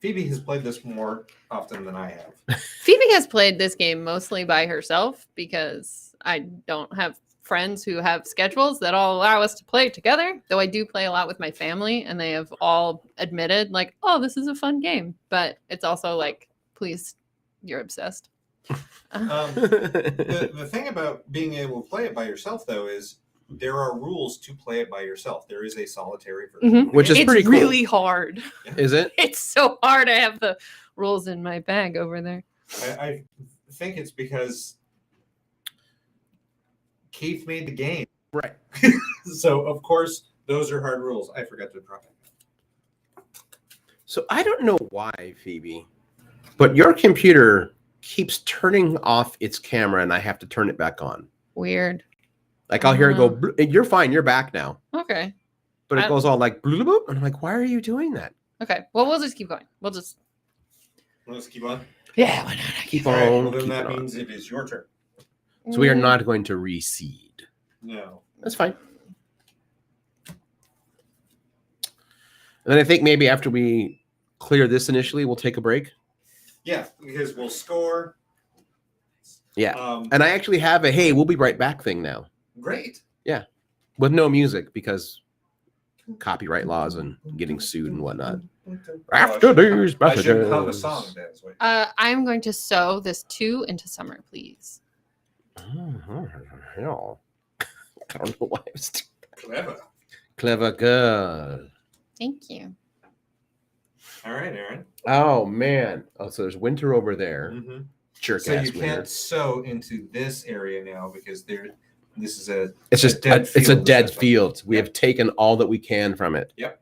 Phoebe has played this more often than I have. Phoebe has played this game mostly by herself because I don't have friends who have schedules that all allow us to play together. Though I do play a lot with my family, and they have all admitted, like, "Oh, this is a fun game," but it's also like, "Please, you're obsessed." The thing about being able to play it by yourself, though, is there are rules to play it by yourself. There is a solitary version, Mhm. of the Which is game. It's pretty cool. really hard. Is it? It's so hard. I have the rules in my bag over there. I think it's because Keith made the game, Right. so of course those are hard rules. I forgot to drop it. So I don't know why, Phoebe, but your computer keeps turning off its camera and I have to turn it back on. Weird. Like I'll hear it go, "Bloop," you're fine, you're back now. Okay. But it goes all like, bloop, bloop, and I'm like, why are you doing that? Okay. Well, we'll just keep going. We'll just. Let's keep on. Yeah. Why not? Keep All right, on. well, then keep that on. means it is your turn. So we are not going to reseed. No. That's fine. And then I think maybe after we clear this initially, we'll take a break. Yeah, because we'll score. Yeah. Um, And I actually have a, hey, we'll be right back thing now great. with no music because copyright laws and getting sued and whatnot. After these I should hum a messages. song dance. Wait. I'm going to sew this 2 into summer, please. Hell. I don't know why I was Clever. clever girl. Thank you. All right, Aaron. Oh man. Oh, so there's winter over there. Mm-hmm. Jerk So ass you winter. can't sew into this area now because this is a It's just dead it's a field, dead essentially. field. We Yep. have taken all that we can from it. Yep.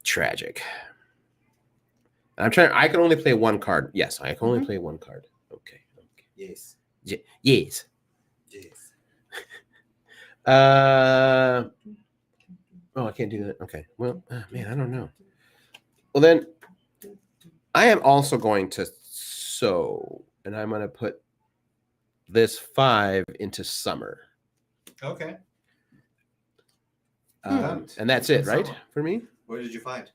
Tragic. I'm trying. I can only play one card. Yes, I can only play one card. Okay. yes. Yes. Yes. Oh, I can't do that. Okay. Well, man, I don't know. Well, then I am also going to sew, and I'm going to put this 5 into summer. Okay. And that's it, right? Summer. For me? What did you find?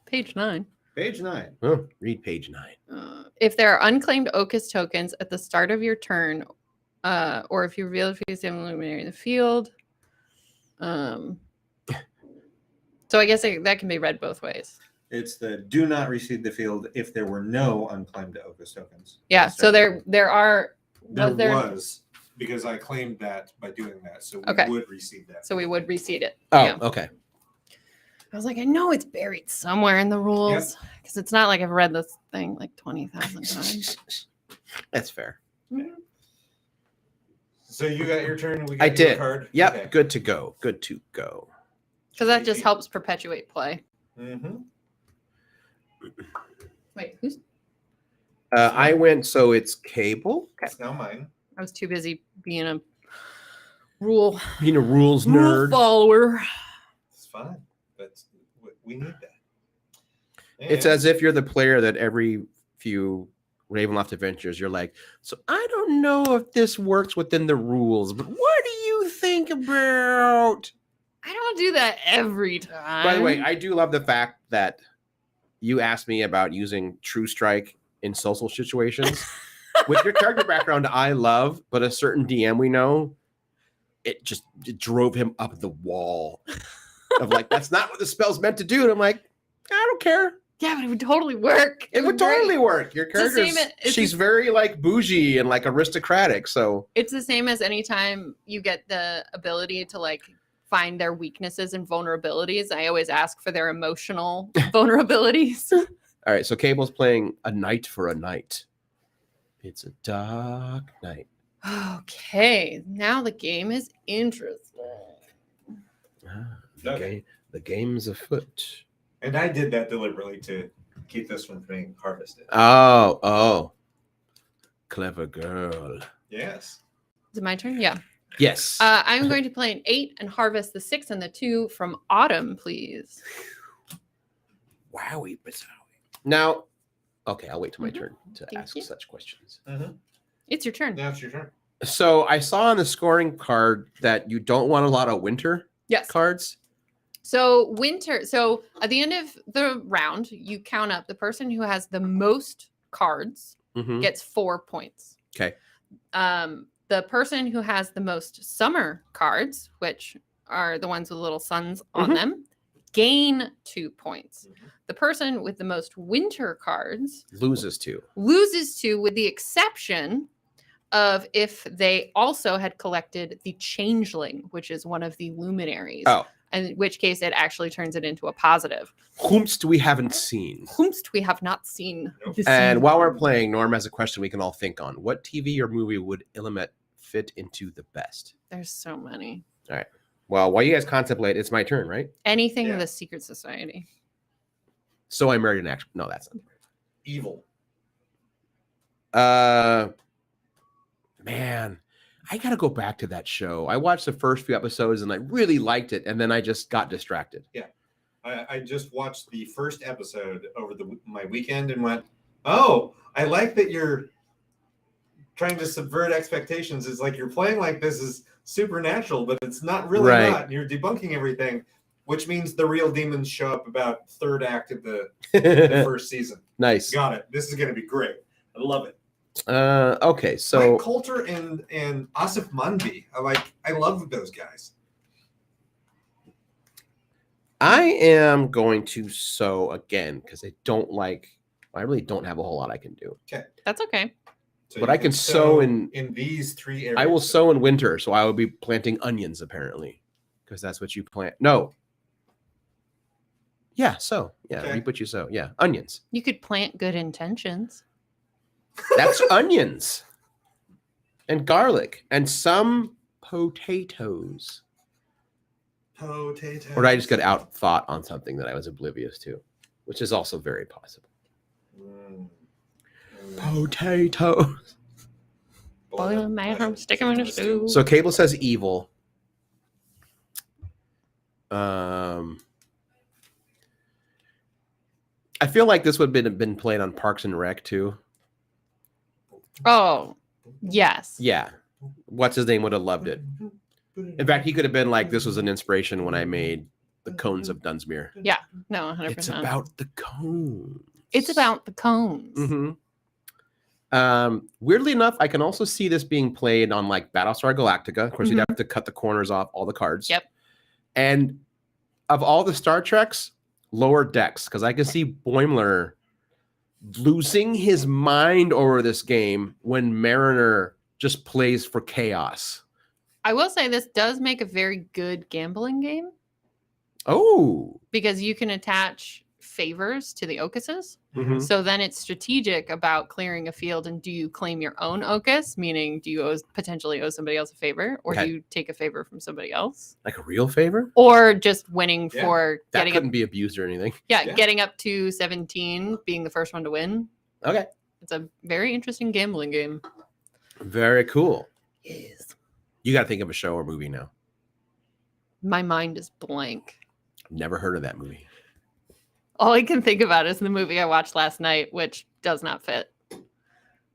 Page 9. Page 9. Oh, read page 9. If there are unclaimed Ocus tokens at the start of your turn, or if you reveal if you Luminary in the field. So I guess that can be read both ways. It's the do not reseed the field if there were no unclaimed Ocus tokens. Yeah. So there are. There was because I claimed that by doing that, so we Okay. would reseed that. So we would reseed it. Oh, Yeah. okay. I was like, I know it's buried somewhere in the rules because it's not like I've read this thing like 20,000 times. That's fair. So you got your turn. We got I your did. Card. Yep. Okay. Good to go. Good to go. Because that just helps perpetuate play. Mm-hmm. Wait, who's? I went, so it's Cable. It's now mine. I was too busy being a rule Being a rules rule nerd. follower. It's fine, but we need that. It's And as if you're the player that every few Ravenloft adventures, you're like, so I don't know if this works within the rules, but what do you think about? I don't do that every time. By the way, I do love the fact that you asked me about using True Strike in social situations. With your character background, I love, but a certain DM we know, it drove him up the wall of like, that's not what the spell's meant to do. And I'm like, I don't care. Yeah, but it would totally work. It would totally work. Your the character, same- it's she's very like bougie and like aristocratic. So It's the same as anytime you get the ability to like find their weaknesses and vulnerabilities. I always ask for their emotional vulnerabilities. all right, so Cable's playing A Night for a Night. It's a dark night. Okay, now the game is interesting. Okay. The game's afoot. And I did that deliberately to keep this one from being harvested. Oh. Clever girl. Yes. Is it my turn? Yeah. Yes. I'm going to play an 8 and harvest the 6 and the 2 from Autumn, please. Wowie bazowie. Now, okay, I'll wait till my Mhm. turn to Thank ask you. such questions. It's your turn. Now it's your turn. So I saw on the scoring card that you don't want a lot of winter Yes. cards. So So at the end of the round, you count up the person who has the most cards Mhm. gets 4 points. Okay. The person who has the most summer cards, which are the ones with little suns on Mhm. them, gain 2 points. Mhm. The person with the most winter cards Loses 2. loses 2, with the exception of if they also had collected the changeling, which is one of the luminaries. Oh. In which case it actually turns it into a positive. Whomst we haven't seen. Whomst we have not seen. Nope. this And year. while we're playing, Norm has a question we can all think on. What TV or movie would Illimat fit into the best? There's so many. Well, while you guys contemplate, it's my turn, right? Anything Yeah. with a secret society. So I married an actual. No, that's not. Evil. Man, I gotta go back to that show. I watched the first few episodes and I really liked it, and then I just got distracted. I just watched the first episode over my weekend and went, oh, I like that you're trying to subvert expectations. It's like you're playing like this is supernatural, but it's not really Right. not. You're debunking everything, which means the real demons show up about third act of the first season. Nice. Got it. This is going to be great. I love it. Okay, so Mike Coulter and Asif Manvi. I love those guys. I am going to sew again because I really don't have a whole lot I can do. That's okay. So But you I can sow in these 3 areas. I will sow in winter, so I will be planting onions apparently, because that's what you plant. No. Yeah, sow. Yeah, Okay. reap what you sow. Yeah, onions. You could plant good intentions. That's onions and garlic and some potatoes. Potatoes. Or did I just got out thought on something that I was oblivious to, which is also very possible. Mm. Potatoes. Boil them, mash 'em, stick 'em in a stew. So Cable says evil. I feel like this would have been played on Parks and Rec too. Oh, yes. Yeah. What's his name would have loved it. In fact, he could have been like, this was an inspiration when I made the cones of Dunsmuir. No, 100%. It's about the cones. It's about the cones. Mm-hmm. Weirdly enough, I can also see this being played on like Battlestar Galactica. Of course, you'd have to cut the corners off all the cards. Yep. And of all the Star Treks, Lower Decks, because I can see Boimler losing his mind over this game when Mariner just plays for chaos. I will say this does make a very good gambling game Oh. because you can attach favors to the ocuses. Mhm. So then it's strategic about clearing a field. And do you claim your own ocus, meaning do you potentially owe somebody else a favor, or Okay. do you take a favor from somebody else, Like a real favor? or just winning Yeah. for That getting couldn't up? be abused or anything. Yeah. Getting up to 17, being the first one to win. Okay. It's a very interesting gambling game. Very cool. Yes. You got to think of a show or movie now. My mind is blank. Never heard of that movie. All I can think about is the movie I watched last night, which does not fit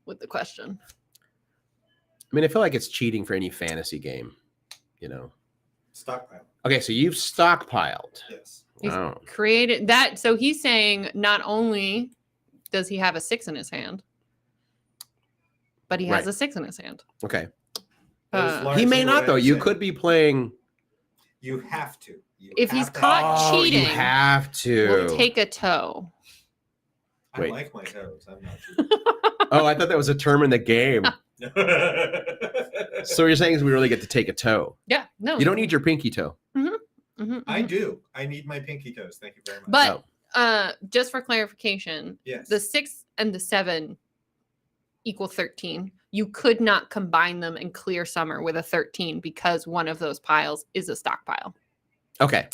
with the question. I mean, I feel like it's cheating for any fantasy game, you know. Stockpile. Okay, so you've stockpiled. Yes. He's Wow. created that. So he's saying not only does he have a 6 in his hand, but he Right. has a 6 in his hand. Okay. That is Uh, largely He may what not I though. was You saying. could be playing. You have to. You If have he's to. caught Oh, you cheating, have to. we'll take a toe. I Wait. like my toes. I'm not cheating. Oh, I thought that was a term in the game. So you're saying is we really get to take a toe? Yeah, no. You don't need your pinky toe. I do. I need my pinky toes. Thank you very much. But Oh. just for clarification, yes. the 6 and the 7 equal 13. You could not combine them and clear summer with a 13 because one of those piles is a stockpile. Okay.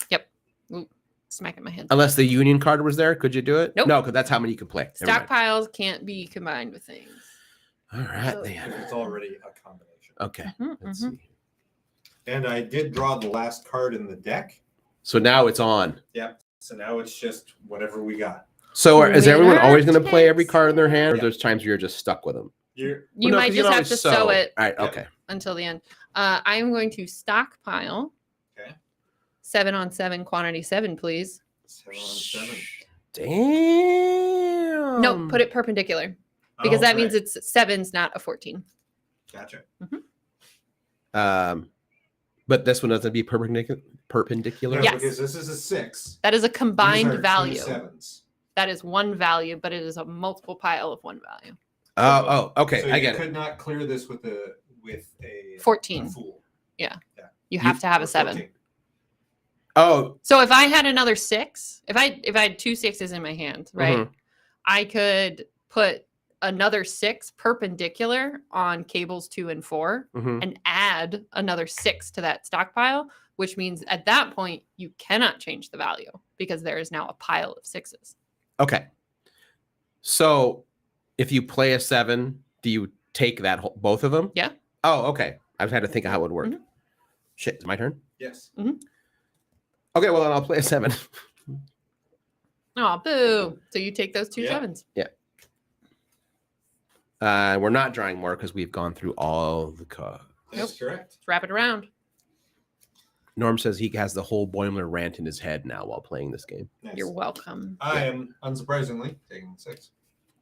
Ooh, smacking my head. Unless the union card was there, could you do it? Nope. No, because that's how many you can play. Never mind. Stockpiles can't be combined with things. All right, So- then. It's already a combination. Okay. Mhm, Let's mhm. see. And I did draw the last card in the deck. So now it's on. Yep. So now it's just whatever we got. So is everyone Winner always going to play every takes card in their hand, or it. there's times where you're just stuck with them? You're You Well, no, might 'cause you just can have to always sew it All right. Yep. Okay. until the end. I am going to stockpile okay. 7-on-7 quantity 7, please. 7-on-7. Damn. No, put it perpendicular because Oh, that means right. it's 7's not a 14. Gotcha. But this one doesn't be perpendicular. No, Yes. because this is a 6. That is a These combined are two value. 7s. That is one value, but it is a multiple pile of one value. Oh, okay. So I you get could it. not clear this with a 14. fool. You have to have Or a 7. 14. Oh, So if I had another 6, if I had 2 6s in my hand, right? Mhm. I could put another 6 perpendicular on cables 2 and 4 mhm. and add another 6 to that stockpile, which means at that point you cannot change the value because there is now a pile of 6s. Okay. So if you play a 7, do you take that both of them? Yeah. Oh, okay. I've had to think of how it would work. Mhm. Shit, it's my turn. Yes. Okay, well then I'll play a 7. Oh, boo. So you take those two Yeah. 7s. We're not drawing more because we've gone through all the cards. That's correct. Let's wrap it around. Norm says he has the whole Boimler rant in his head now while playing this game Nice. You're welcome. I am unsurprisingly taking 6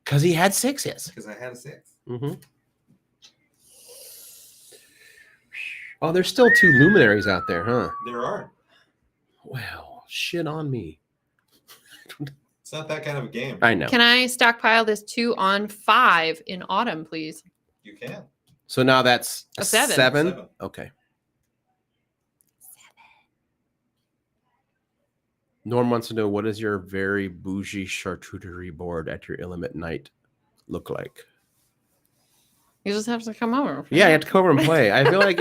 because he had 6s. because I had a 6. Mm-hmm. Oh, there's still 2 luminaries out there, huh? There are. Well, shit on me. It's not that kind of a game. I know. Can I stockpile this 2-on-5 in autumn, please? You can. So now that's A 7. 7. Okay. Norm wants to know, what does your very bougie charcuterie board at your Illimat night look like? You just have to come over. Yeah, you have to come over and play. I feel like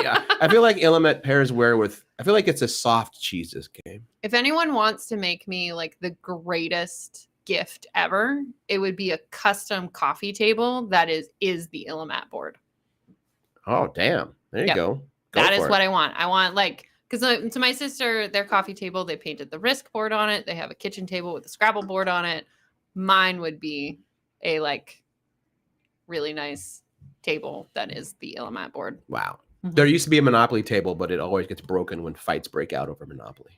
Illimat pairs well with. I feel like it's a soft cheeses game. If anyone wants to make me like the greatest gift ever, it would be a custom coffee table that is the Illimat board. Oh, damn! There you Yep. go. That is what I want. I want like because to my sister, their coffee table, they painted the Risk board on it. They have a kitchen table with a Scrabble board on it. Mine would be a like really nice table that is the Illimat board. Wow. Mhm. There used to be a Monopoly table, but it always gets broken when fights break out over Monopoly.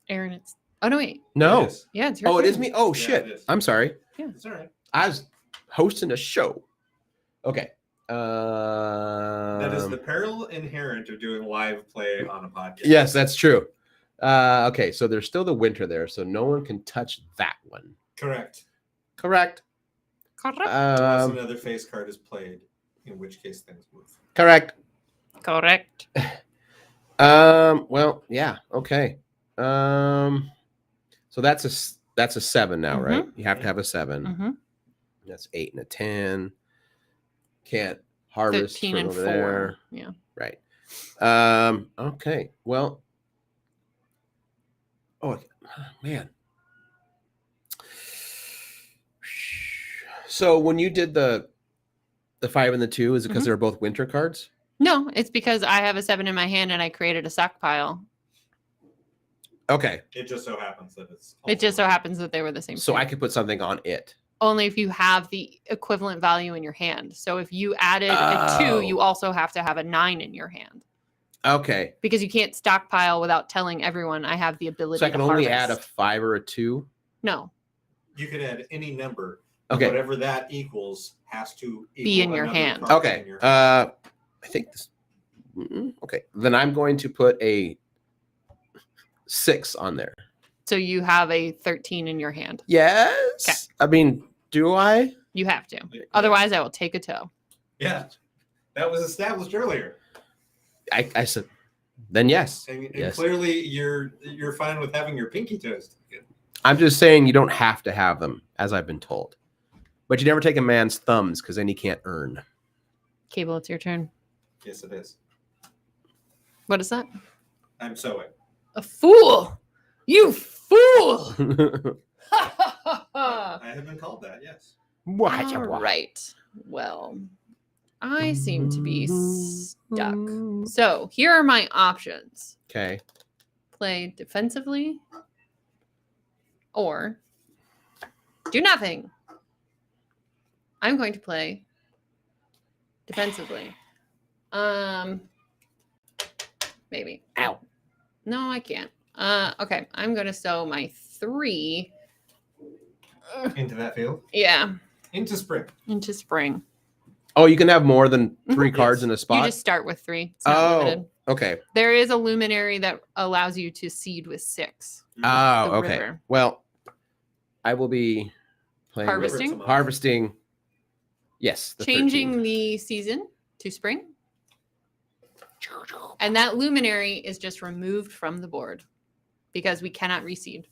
Aaron, it's oh no wait, No. It is. yeah, it's your Oh, it is turn. me. Oh Yeah, shit! it is. I'm sorry. It's all right. I was hosting a show. Okay. That is the peril inherent of doing live play on a podcast. Yes, that's true. Okay, so there's still the winter there, so no one can touch that one. Correct. Correct. Correct. Unless another face card is played, in which case things move. Correct. Correct. Well, yeah. Okay. So that's a 7 now, right? You have to have a 7. Mm-hmm. That's 8 and a 10. Can't harvest 13 from and over 4. there. Yeah. Right. Okay. Well. Oh man. So when you did the 5 and the 2, is it because Mhm. they're both winter cards? No, it's because I have a 7 in my hand and I created a stockpile. Okay. It just so happens that it's. It just so also- happens that they were the same. So two. I could put something on it. Only if you have the equivalent value in your hand. So if you added a 2, Oh. you also have to have a 9 in your hand Okay. because you can't stockpile without telling everyone I have the ability So I to can only add a harvest. 5 or a 2. No. You could add any number Okay. Whatever that equals has to Be in your another hand. card Okay. in your hand. I think this. Okay. Then I'm going to put a 6 on there. So you have a 13 in your hand. Yes. I mean, do I? You have to. Yeah. Otherwise, I will take a toe. Yeah, that was established earlier, I said. Then yes. and Yes. clearly you're fine with having your pinky toast. I'm just saying you don't have to have them, as I've been told. But you never take a man's thumbs because then he can't earn. Cable, it's your turn. Yes, it is. What is that? I'm sewing. A fool! You fool! I have been called that. Yes. All right. Well, I seem to be stuck. So here are my options. Okay. Play defensively or do nothing. I'm going to play defensively. Maybe. Ow. No, I can't. Okay. I'm going to sow my 3. Into that field. Yeah. Into spring. Into spring. Oh, you can have more than 3 Mhm. cards Yes. in a You spot? just start with 3. It's not limited. Okay. There is a luminary that allows you to seed with 6. Oh, The okay. river. Well, I will be playing with- Harvesting? harvesting. Yes. the Changing 13. the season to spring. And that luminary is just removed from the board because we cannot reseed.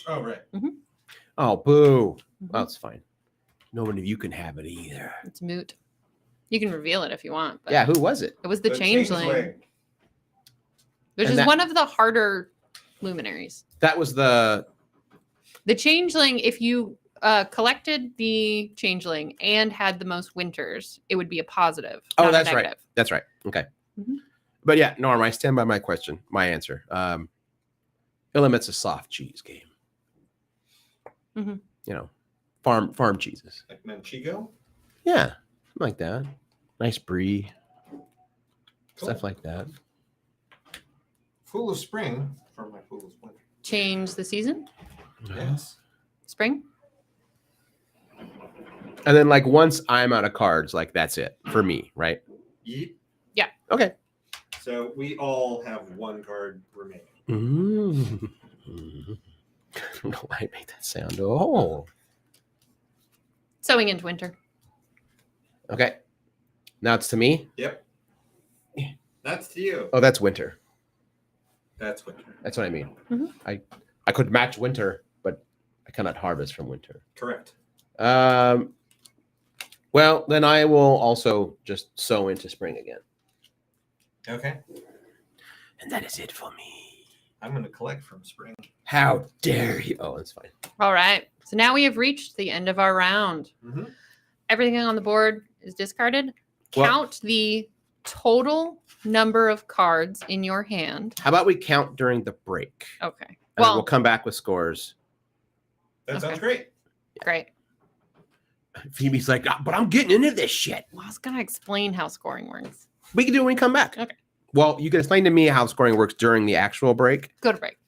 Oh, right. Oh, boo. Mhm. Well, it's fine. No one of you can have it either. It's moot. You can reveal it if you want. But Yeah, who was it? it was the changeling, which And is that- one of the harder luminaries. That was the. The changeling, if you collected the changeling and had the most winters, it would be a positive. Oh, not a that's right. negative. That's right. Okay. Mhm. But yeah, Norm, I stand by my question, my answer. Illimat's a soft cheese game. Mhm. You know, farm cheeses. Like Manchego. Yeah, something like that. Nice brie, stuff Cool. like that. Fool of spring from my fool of winter. Change the season, Yes. spring. And then, like, once I'm out of cards, like, that's it for me, right? Yeet. Okay. So we all have 1 card remaining. I don't know why I made that sound. Oh, Sowing into winter. okay. Now it's to me. Yep. That's to you. Oh, that's winter. That's winter. That's what I mean. Mhm. I could match winter, but I cannot harvest from winter. Correct. Well, then I will also just sow into spring again. Okay. And that is it for me. I'm going to collect from spring. How dare you? Oh, that's fine. All right. So now we have reached the end of our round. Mm-hmm. Everything on the board is discarded. Well- Count the total number of cards in your hand. How about we count during the break? Okay. And then Well, we'll come back with scores. That sounds Okay. great. great. Phoebe's like, "Ah, but I'm getting into this shit. Well, I was going to explain how scoring works. We can do it when we come back. Okay. Well, you can explain to me how scoring works during the actual break. Go to break.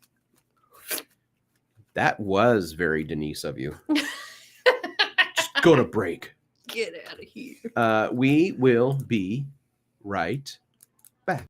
That was very Denise of you. Just go to break. Get out of here. We will be right back.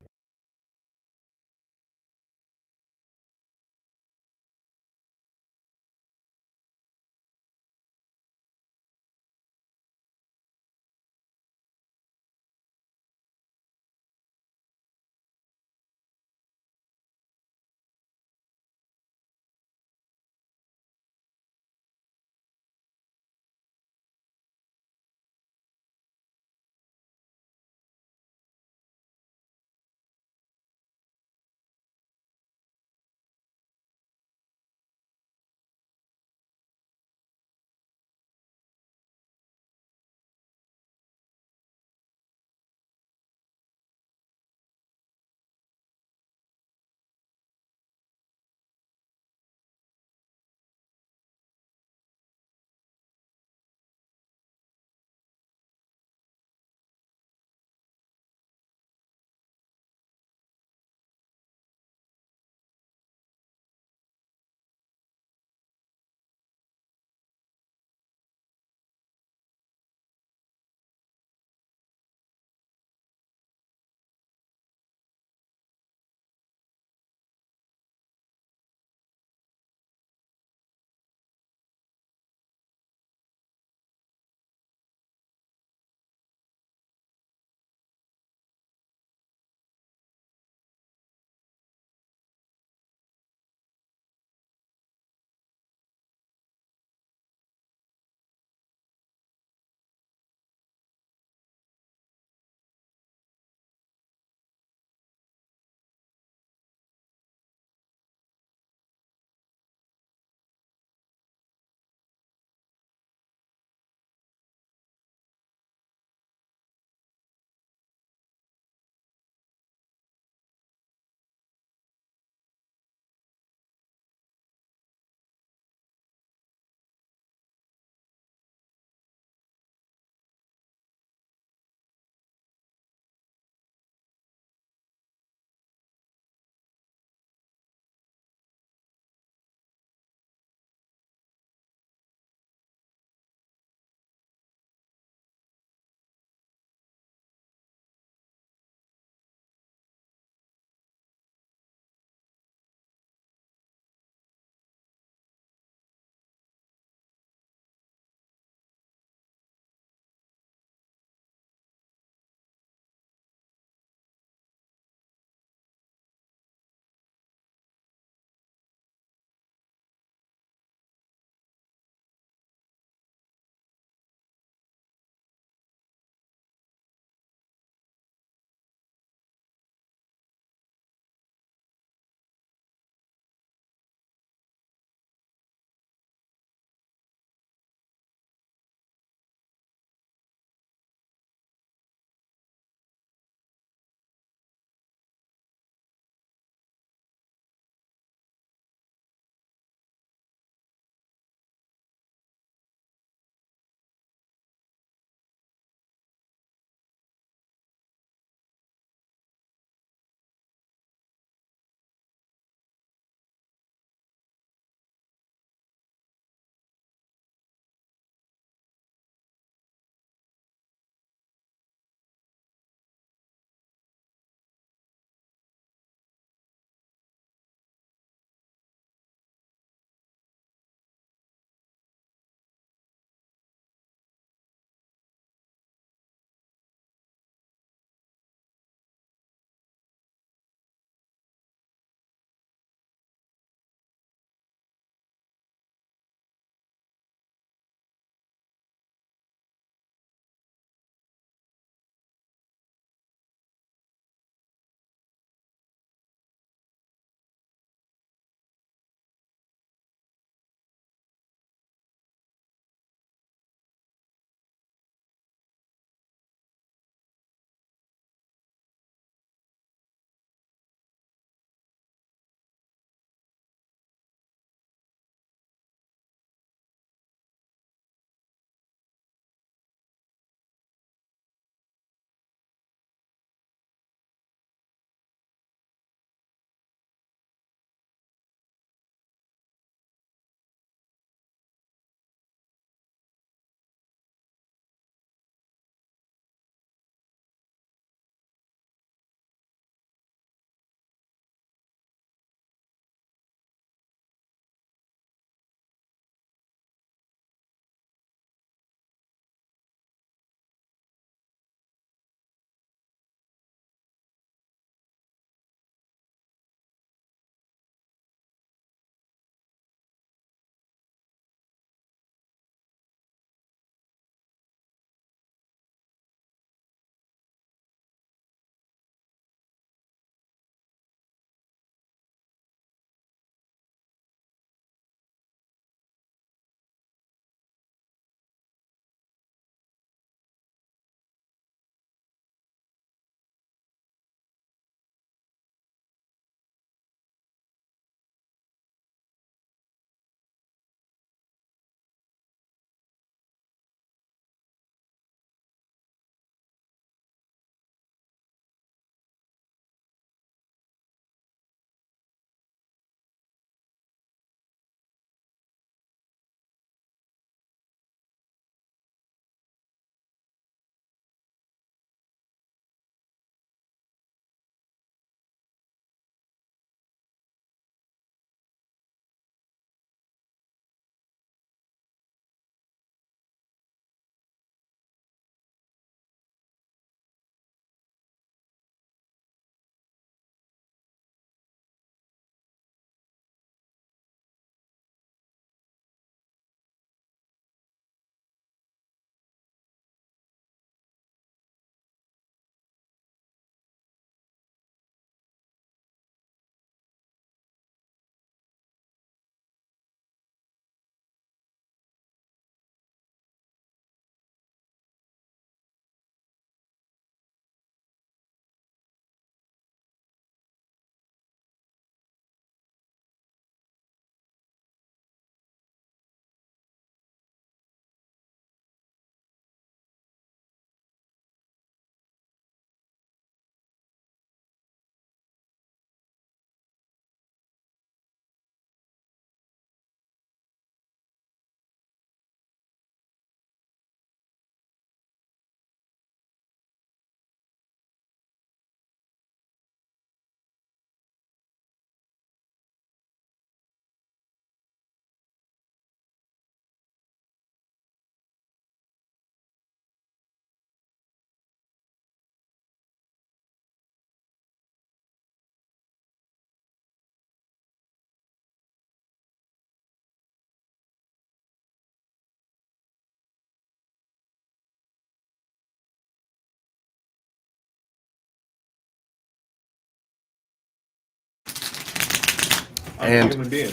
I'm a And human being.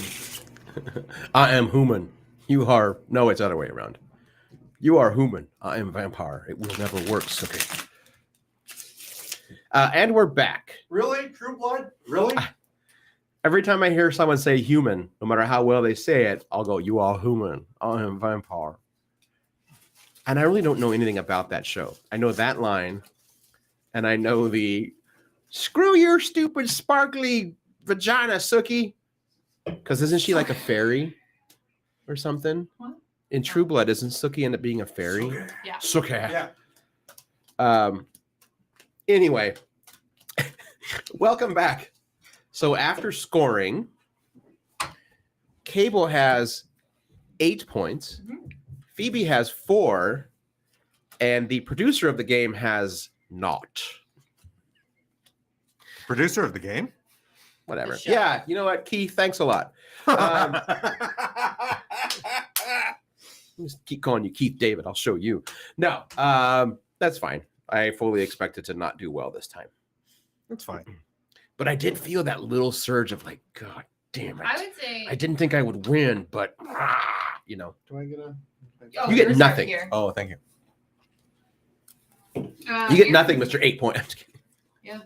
I am human. You are... No, it's the other way around. You are human. I am vampire. It will never work, okay. And we're back. Really? True Blood? Really? Every time I hear someone say human, no matter how well they say it, I'll go, you are human. I am vampire. And I really don't know anything about that show. I know that line, and I know the screw your stupid sparkly vagina, Sookie. Because isn't she like a fairy or something? What? In True Blood, doesn't Sookie end up being a fairy? Okay. Yeah. Sookie. Yeah. Anyway, welcome back. So after scoring, Cable has 8 points. Mhm. Phoebe has 4, and the producer of the game has 0. Producer of the game. Whatever. The show. Yeah, you know what, Keith? Thanks a lot. Um, just keep calling you Keith David. I'll show you. No, that's fine. I fully expected to not do well this time. That's fine. But I did feel that little surge of like, God damn it. I would say I didn't think I would win, but you know. Do I get a? Oh, You get yours are nothing. here. Oh, thank you. You get Here. nothing, Mr. 8 Point. I'm just kidding. Yeah.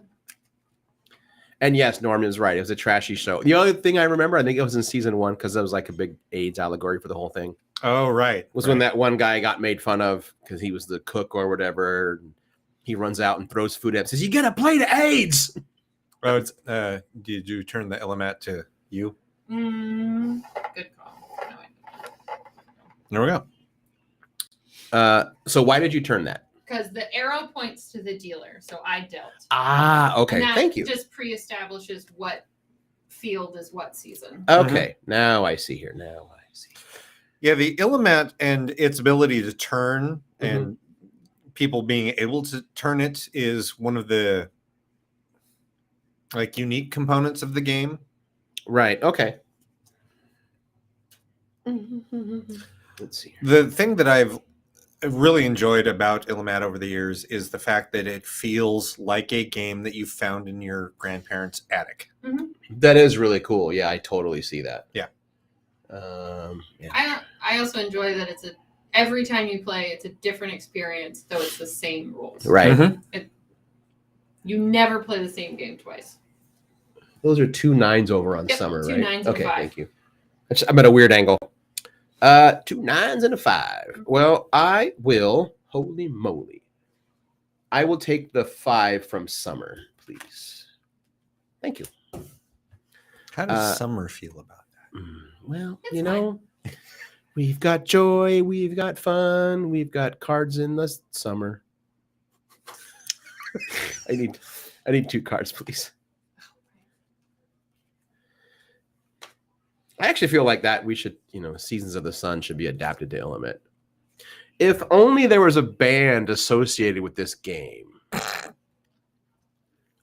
And yes, Norman is right. It was a trashy show. The other thing I remember, I think it was in season 1 because it was like a big AIDS allegory for the whole thing. Oh, right. Was when that one guy got made fun of because he was the cook or whatever. He runs out and throws food at him and says, "You get a plate of AIDS." Oh, it's, did you turn the Illimat to you? Good call. No, There we go. So why did you turn that? because the arrow points to the dealer, so I dealt. Okay. And that Thank you. Just pre-establishes what field is what season. Okay. Now I see here. Now I see. Yeah, the Illimat and its ability to turn and people being able to turn it is one of the like unique components of the game. Right. Okay. Let's see. The thing that I've really enjoyed about Illimat over the years is the fact that it feels like a game that you found in your grandparents' attic. That is really cool. Yeah, I totally see that. Yeah. Yeah. I also enjoy that every time you play, it's a different experience, though it's the same rules. Right. You never play the same game twice. Those are 2 9s over on Yep, Summer, 2 right? 9s and Okay, 5. thank you. I'm at a weird angle. 2 9s and a 5. Well, I will. Holy moly! I will take the 5 from Summer, please. Thank you. How does Summer feel about that? Well, It's you know, we've got joy, we've got fun, we've got cards in the summer. I need 2 cards, please. I actually feel like that we should, Seasons of the Sun should be adapted to Illimat. If only there was a band associated with this game.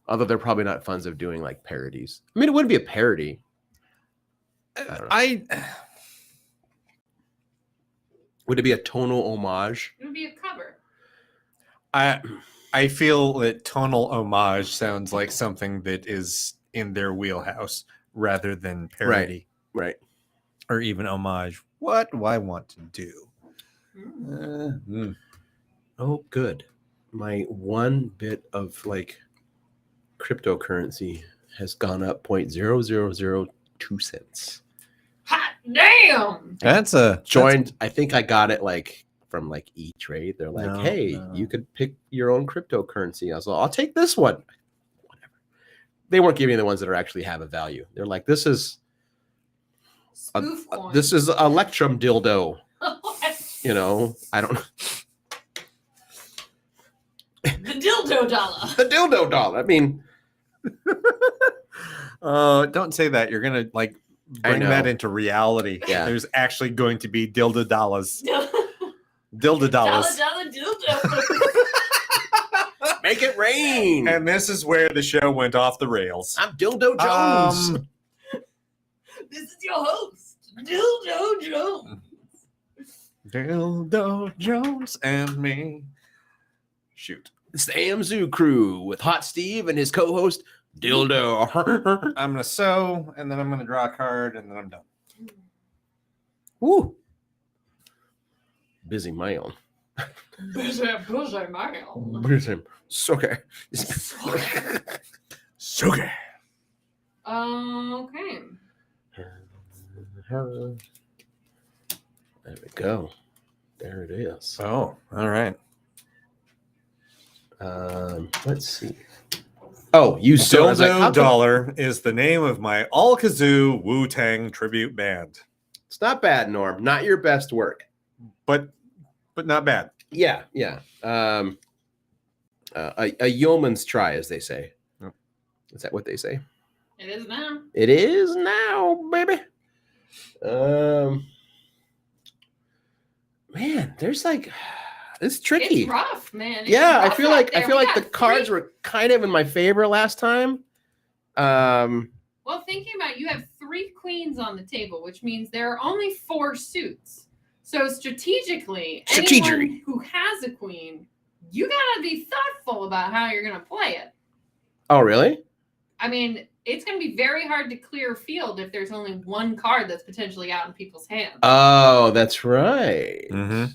Although they're probably not fans of doing like parodies. I mean, it wouldn't be a parody. Would it be a tonal homage? It would be a cover. I feel that tonal homage sounds like something that is in their wheelhouse rather than parody. Right. Or even homage. What do I want to do? Oh, good. My 1 bit of like cryptocurrency has gone up 0.0002 cents. Hot damn! That's a Joined. I think I got it like from like E-Trade. They're like, No, hey, no. you could pick your own cryptocurrency. I was like, I'll take this one. Whatever. They weren't giving me the ones that are actually have a value. They're like, this is Spoof coin. this is Electrum dildo. I don't know. The dildo dollar. The dildo doll. I mean, don't say that. You're gonna like I bring that know. into reality. Yeah. There's actually going to be dildo dollars. Dollar Dildo dollars. dildo. make it rain. And this is where the show went off the rails. I'm Dildo Jones. This is your host, Dildo Jones. Dildo Jones and me. Shoot. It's the AMZoo crew with Hot Steve and his co-host Dildo. I'm gonna sew, and then I'm gonna draw a card, and then I'm done. Woo. Busy mail. Busy mail. Busy. Okay. Okay. Okay. There we go. There it is. Oh, all right. Let's see. Oh, you still I was like, how Dildo come- Dollar is the name of my all kazoo Wu Tang tribute band, It's not bad, Norm. Not your best work. but not bad. Yeah, yeah. A yeoman's try, as they say. Yep. Is that what they say? It is now. It is now, baby. Man, there's like it's tricky. It's rough, man. It's Yeah, I rough feel out like there. I feel We like the got cards three- were kind of in my favor last time. Well, thinking about it, you have 3 queens on the table, which means there are only 4 suits. So strategically, anyone who has a queen, you gotta be thoughtful about how you're gonna play it. Oh, really? I mean, it's gonna be very hard to clear a field if there's only one card that's potentially out in people's hands. Oh, that's right. Mm-hmm.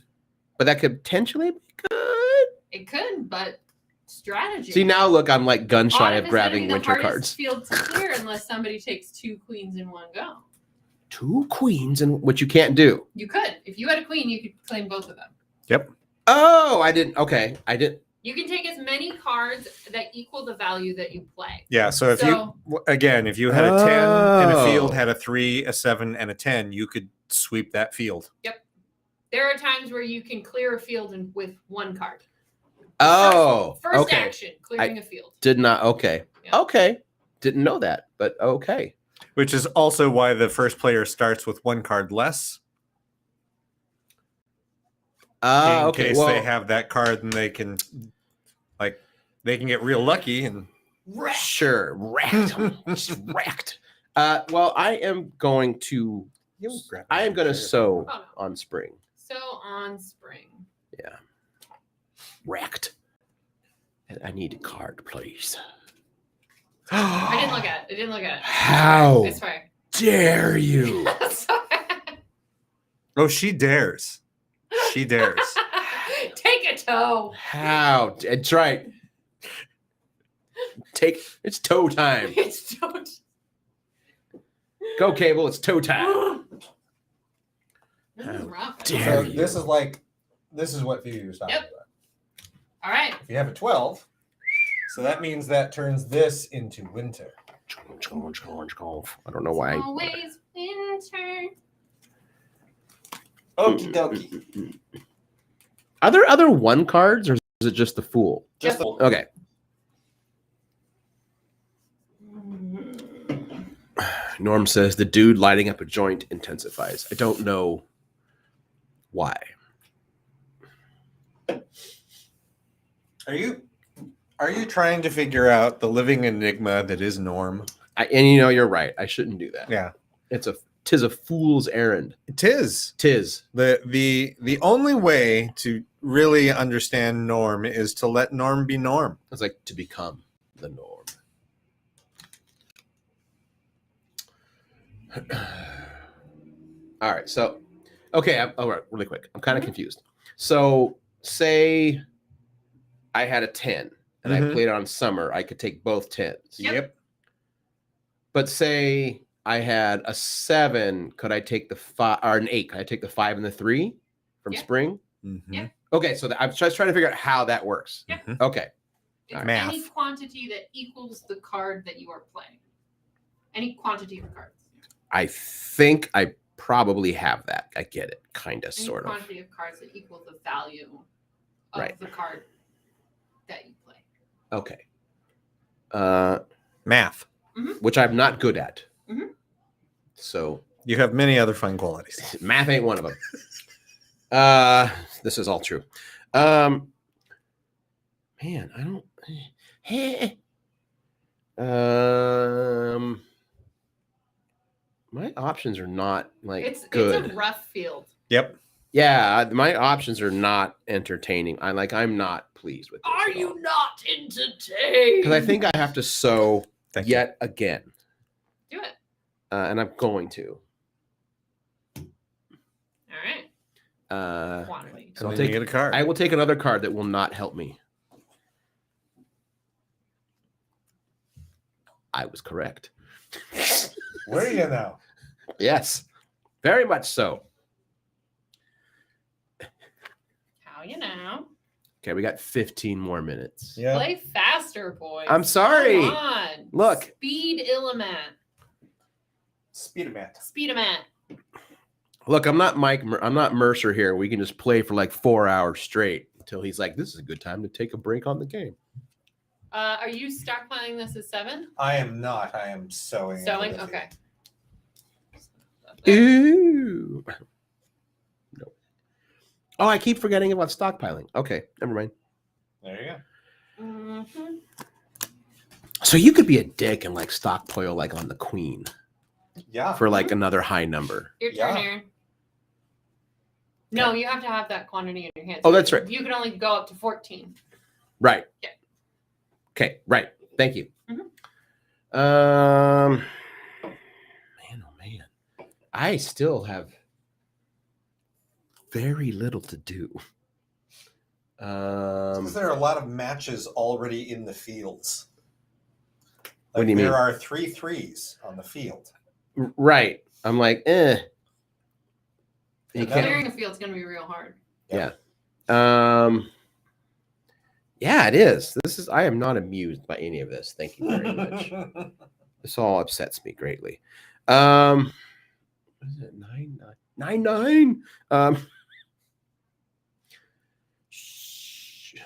But that could potentially be good. It could, but strategy. See, now look, I'm like gun shy Autumn of is grabbing gonna be the winter hardest cards. field to clear unless somebody takes 2 queens in one go. 2 queens, and which you can't do. You could. If you had a queen, you could claim both of them. Yep. Oh, I didn't. Okay, I didn't. You can take as many cards that equal the value that you play. Yeah. So if So- if you had a 10 and a field Oh. had a 3, a 7, and a 10, you could sweep that field. There are times where you can clear a field with 1 card. Oh, First okay. action, clearing a field. Did not. Okay. Yeah. Okay. Didn't know that, but okay. Which is also why the first player starts with 1 card less. In Okay. case Well, they have that card, and they can get real lucky and sure. Wrecked. Just wrecked. Well, I am going to. I am going to sew Oh, no. on spring. So on spring. Wrecked. And I need a card, please. I didn't look at it. How It's fine. dare you? It's fine. Oh, she dares. She dares. Take a toe. How? That's right. It's toe time. It's don't. Go, Cable. It's toe time. This is rough. dare you. this is what Phoebe was talking Yep. about. All right. If you have a 12, so that means that turns this into winter. I don't know why. Always winter. Okie dokie. Are there other 1 cards, or is it just the Fool? Just the, Okay. Norm says the dude lighting up a joint intensifies. I don't know why. Are you trying to figure out the living enigma that is Norm? And you know, you're right. I shouldn't do that. Yeah, Tis a fool's errand. it is. Tis. The only way to really understand Norm is to let Norm be Norm. It's like to become the norm. All right. So, okay. All right. Really quick. I'm kind of confused. So, say I had a 10 and I Mhm. played on summer, I could take both 10s. Yep. But say I had a 7, could I take the 5 or an 8? Could I take the 5 and the 3 from Yeah. spring? Mhm. Yeah. Okay. So I'm just trying to figure out how that works. Yeah. Okay. It's Math. any quantity that equals the card that you are playing. Any quantity of cards. I think I probably have that. I get it. Kind of, Any sort of. quantity of cards that equal the value of Right. the card that you play. Okay. Math. Which I'm not good at. Mhm. So You have many other fine qualities. math ain't one of them. This is all true. Man, I don't. My options are not like It's good. a rough field. Yep. Yeah, my options are not entertaining. I'm not pleased with this. Are you not entertained? Because I think I have to sew Thank you. yet again. Do it. And I'm going to. All right. Quantity. So And then you get a card. I will take another card that will not help me. I was correct. Where are you now? Yes, very much so. How you know? Okay, we got 15 more minutes. Yeah. Play faster, boys. I'm sorry. Come on. Look. Speed Illimat. Speedomat. Speedomat. Look, I'm not I'm not Mercer here. We can just play for like 4 hours straight until he's like, this is a good time to take a break on the game. Are you stockpiling this as 7? I am not. I am sewing. Sewing? Okay. Ooh. No. Oh, I keep forgetting about stockpiling. Okay, never mind. There you go. Mm-hmm. So you could be a dick and like stockpile like on the queen Yeah. for like another high number. Your turn, Yeah. Aaron. No, you have to have that quantity in your hand. Oh, that's right. You can only go up to 14. Right. Yeah. Okay, right. Thank you. Mhm. Man, oh man. I still have very little to do. Because there are a lot of matches already in the fields. What do you mean? There are 3 threes on the field. Right. I'm like, eh. You And can't. Clearing a field's going to be real hard. Yeah. Yeah, it is. I am not amused by any of this. Thank you very much. This all upsets me greatly. What is it? 9-9.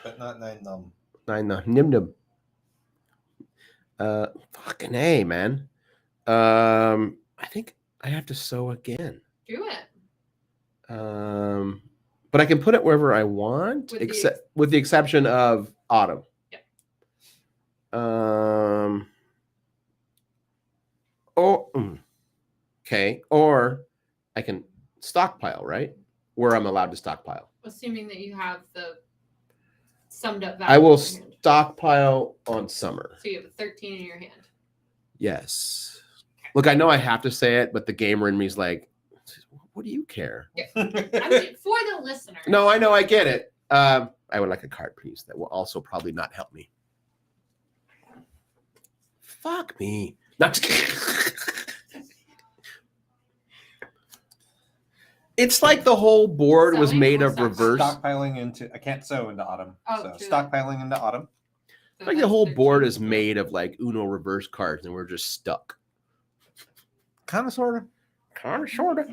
But not 9 num. 9-9. Nim. Fucking A, man. I think I have to sew again. Do it. But I can put it wherever I want, with the exception of autumn. Yep. Okay. Or I can stockpile, right? Where I'm allowed to stockpile. Assuming that you have the summed up value. I will in your hand. stockpile on summer. So you have a 13 in your hand. Yes. Look, I know I have to say it, but the gamer in me is like, what do you care? I mean, for the listener. No, I know, I get it. I would like a card, please. That will also probably not help me. Fuck me. Not It's like the whole board was Sewing made or of stockpiling? reverse. Stockpiling into. I can't sew into autumn. Oh, so true. stockpiling into autumn. So Like the that's whole 13. board is made of like Uno reverse cards, and we're just stuck. Kind of, sort of. Kind of, sort of.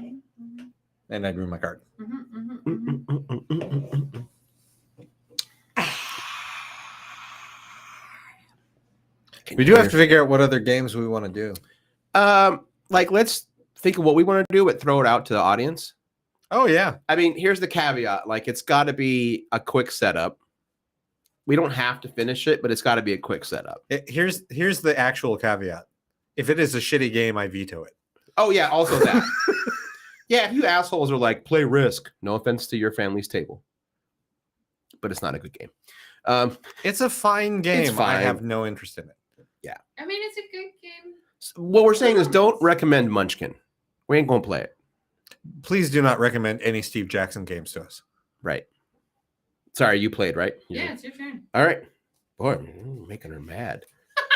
And I drew my card. We do have to figure out what other games we want to do. Like, let's think of what we want to do, but throw it out to the audience. Oh, yeah. I mean, here's the caveat. Like, it's got to be a quick setup. We don't have to finish it, but it's got to be a quick setup. Here's the actual caveat. If it is a shitty game, I veto it. Oh, yeah, also that. Yeah, if you assholes are like, play Risk. No offense to your family's table. But it's not a good game. It's a fine game. fine. I have no interest in it. I mean, it's a good game. What we're saying is don't recommend Munchkin. We ain't going to play it. Please do not recommend any Steve Jackson games to us. Right. Sorry, you played, right? Yeah, it's your turn. All right. Boy, I'm making her mad.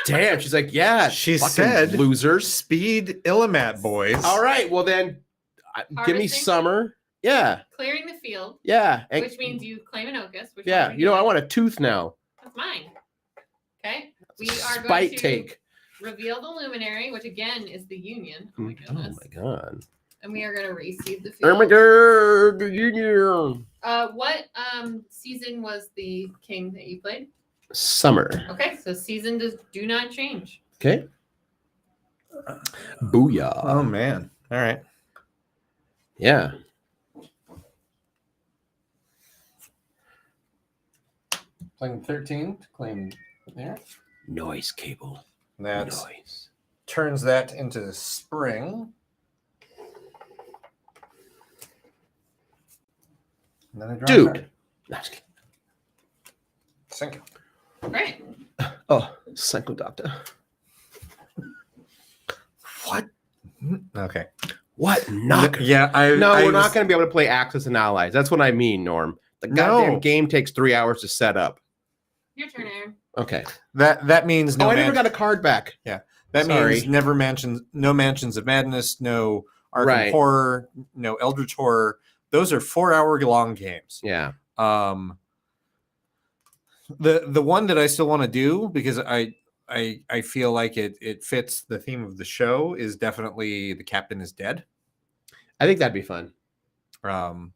Damn, she's like, yeah. She fucking said losers. Speed Illimat, boys. All right, well then, give me Harvesting? summer. Yeah, Clearing the field, yeah. And, which means you claim an Ocus. Which yeah, one are you know, I doing? want a tooth now. That's mine. Okay. We are Spite going to take. reveal the luminary, which again is the union. Oh my Oh goodness. my god. And we are going to receive the Oh my field. god. The union. What season was the king that you played? Summer. Okay, so season do not change. Okay. Booyah. Oh, man. All right. Yeah. Playing 13 to claim there. Noise cable. That Noise. turns that into spring. And then I draw a Dude. card. No, I'm just kidding. Thank you. Great. Oh, Psycho Doctor. Okay. What? Not Yeah, No, I we're not was- going to be able to play Axis and Allies. That's what I mean, Norm. The No. goddamn game takes 3 hours to set up. Your turn, Aaron. Okay. That means no. I never got a card back. That Sorry. means no Mansions of Madness, no Arkham Right. Horror, no Eldritch Horror. Those are 4-hour long games. Yeah. The one that I still want to do because I feel like it fits the theme of the show is definitely The Captain is Dead. I think that'd be fun. Um,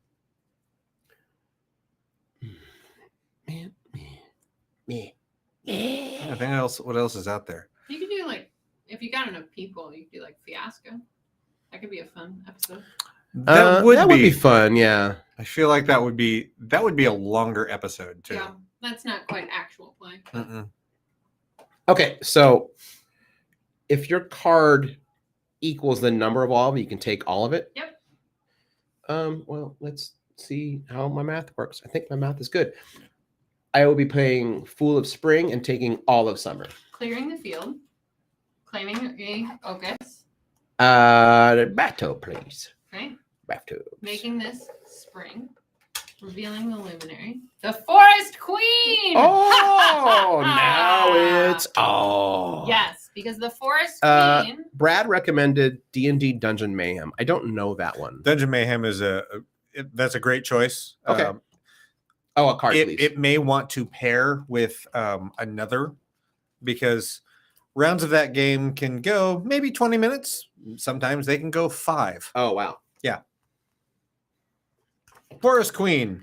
I think what else is out there? You could do like, if you got enough people, you could do like Fiasco. That could be a fun episode. That would be fun. Yeah. I feel like that would be a longer episode too. Yeah, that's not quite actual play. Mm-mm. Okay. So if your card equals the number of all of it, you can take all of it. Yep. Well, let's see how my math works. I think my math is good. I will be playing Fool of Spring and taking all of summer. Clearing the field, claiming a focus, Battle, please. right? Battle. Making this spring, revealing the luminary, the Forest Queen. Oh, now it's Yes, because the Forest Uh, Queen. Brad recommended D&D Dungeon Mayhem. I don't know that one. Dungeon Mayhem is that's a great choice. Okay. Oh, a card, please. It may want to pair with another because rounds of that game can go maybe 20 minutes. Sometimes they can go 5. Oh, wow. Forest Queen.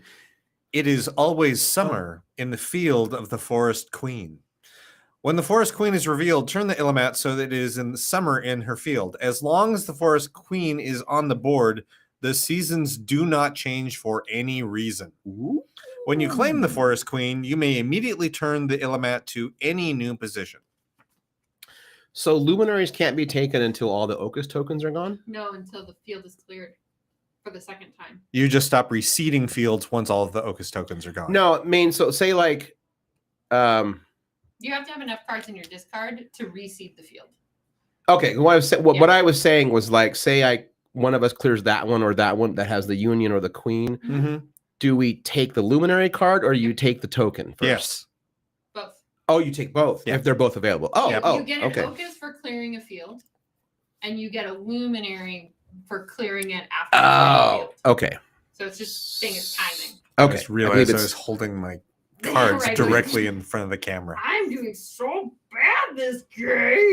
It is always summer in the field of the Forest Queen. When the Forest Queen is revealed, turn the Illimat so that it is in summer in her field. As long as the Forest Queen is on the board, the seasons do not change for any reason. Ooh. When you claim the Forest Queen, you may immediately turn the Illimat to any new position. So luminaries can't be taken until all the Ocus tokens are gone? No, until the field is cleared for the second time. You just stop reseeding fields once all of the Ocus tokens are gone. No, I mean, so say like, You have to have enough cards in your discard to reseed the field. okay, what Yeah. I was saying was like, say one of us clears that one or that one that has the Union or the Queen. Mm-hmm. Do we take the luminary card or you take the token first? Yes. Both. Oh, you take both Yeah. if they're both available. Oh, Yeah. oh, You get an okay. Ocus for clearing a field, and you get a luminary for clearing it after you clear the Oh, field. okay. So it's just thing is timing. I Okay. just believe realized I it's- was holding my cards Right. directly in front of the camera. I'm doing so bad this game.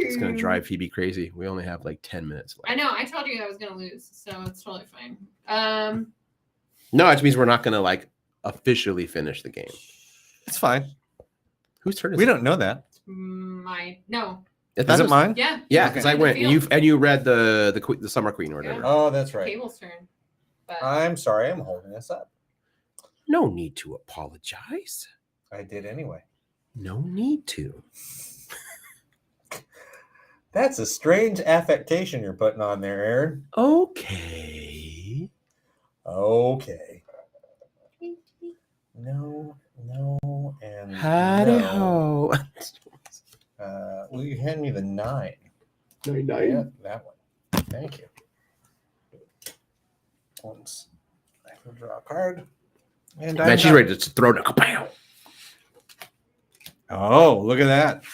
It's going to drive Phoebe crazy. We only have like 10 minutes left. I know. I told you I was gonna lose, so it's totally fine. No, it just means we're not going to like officially finish the game. It's fine. Whose turn is We it? don't know that. No. I thought Is it was- mine? Yeah. Yeah, you because cleared I the went field. and you read the Summer Queen or whatever. Yeah. Oh, that's right. Cable's turn. But I'm sorry, I'm holding this up. No need to apologize. I did anyway. No need to. That's a strange affectation you're putting on there, Aaron. Okay. Okay. No, and Howdy no. ho. Will you hand me the 9? No, Yeah, that one. Thank you. Once I will draw a card. And Man, she's ready to throw it. Kapow. Oh, look at that.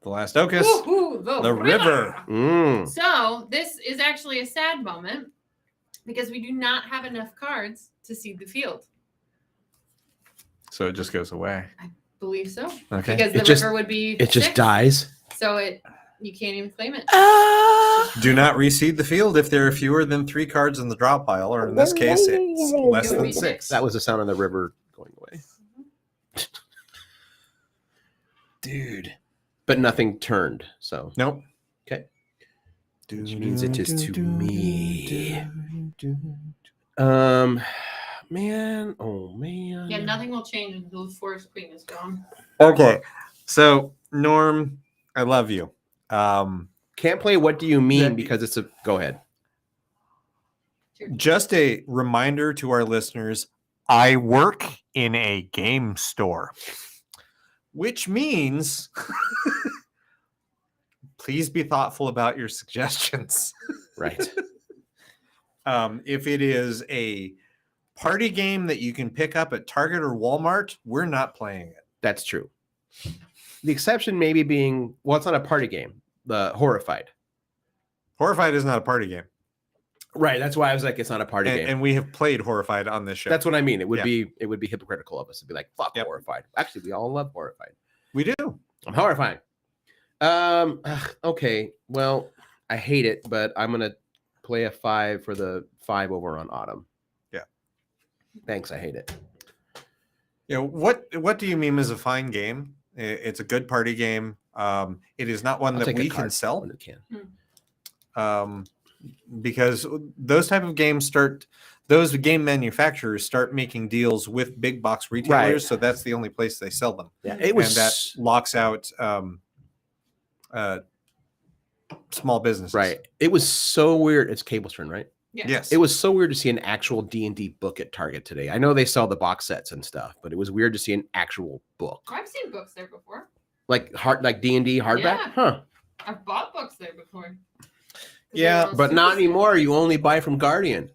The last Ocus. Woohoo, The river. Mm. So this is actually a sad moment because we do not have enough cards to seed the field. So it just goes away. Believe so. Okay. Because the It just- river would be It just 6, dies. So you can't even claim it. Do not reseed the field if there are fewer than 3 cards in the drop pile, or in this case, it's less It would than be 6. That was the sound of the river going away. Dude. But nothing turned. So Nope. which means it is to me. Man. Oh man. Yeah, nothing will change until the Forest Queen is gone. Okay. So, Norm, I love you. Can't play what do you mean Yeah. because it's a go ahead. Just a reminder to our listeners, I work in a game store, which means please be thoughtful about your suggestions. Right. If it is a party game that you can pick up at Target or Walmart, we're not playing it. That's true. The exception maybe being, well, it's not a party game. The Horrified. Horrified is not a party game. Right. That's why I was like, it's not a party game. And we have played Horrified on this show. That's what I mean. It would Yeah. be hypocritical of us to be like, fuck Yep. Horrified. Actually, we all love Horrified. We do. I'm horrified. Okay. Well, I hate it, but I'm gonna play a 5 for the 5 over on Autumn. Yeah. Thanks. I hate it. What do you mean is a fine game? It's a good party game. It is not one I'll that take a we can card sell. when it can. Because those type of games those game manufacturers start making deals with big box retailers, Right. so that's the only place they sell them. Yeah. It was And that locks out small businesses. right. It was so weird. It's Cable's turn, right? Yeah. Yes. It was so weird to see an actual D&D book at Target today. I know they sell the box sets and stuff, but it was weird to see an actual book. I've seen books there before. Like D&D hardback? Yeah. Huh. I've bought books there before. Yeah, But not anymore. You only buy from Guardian.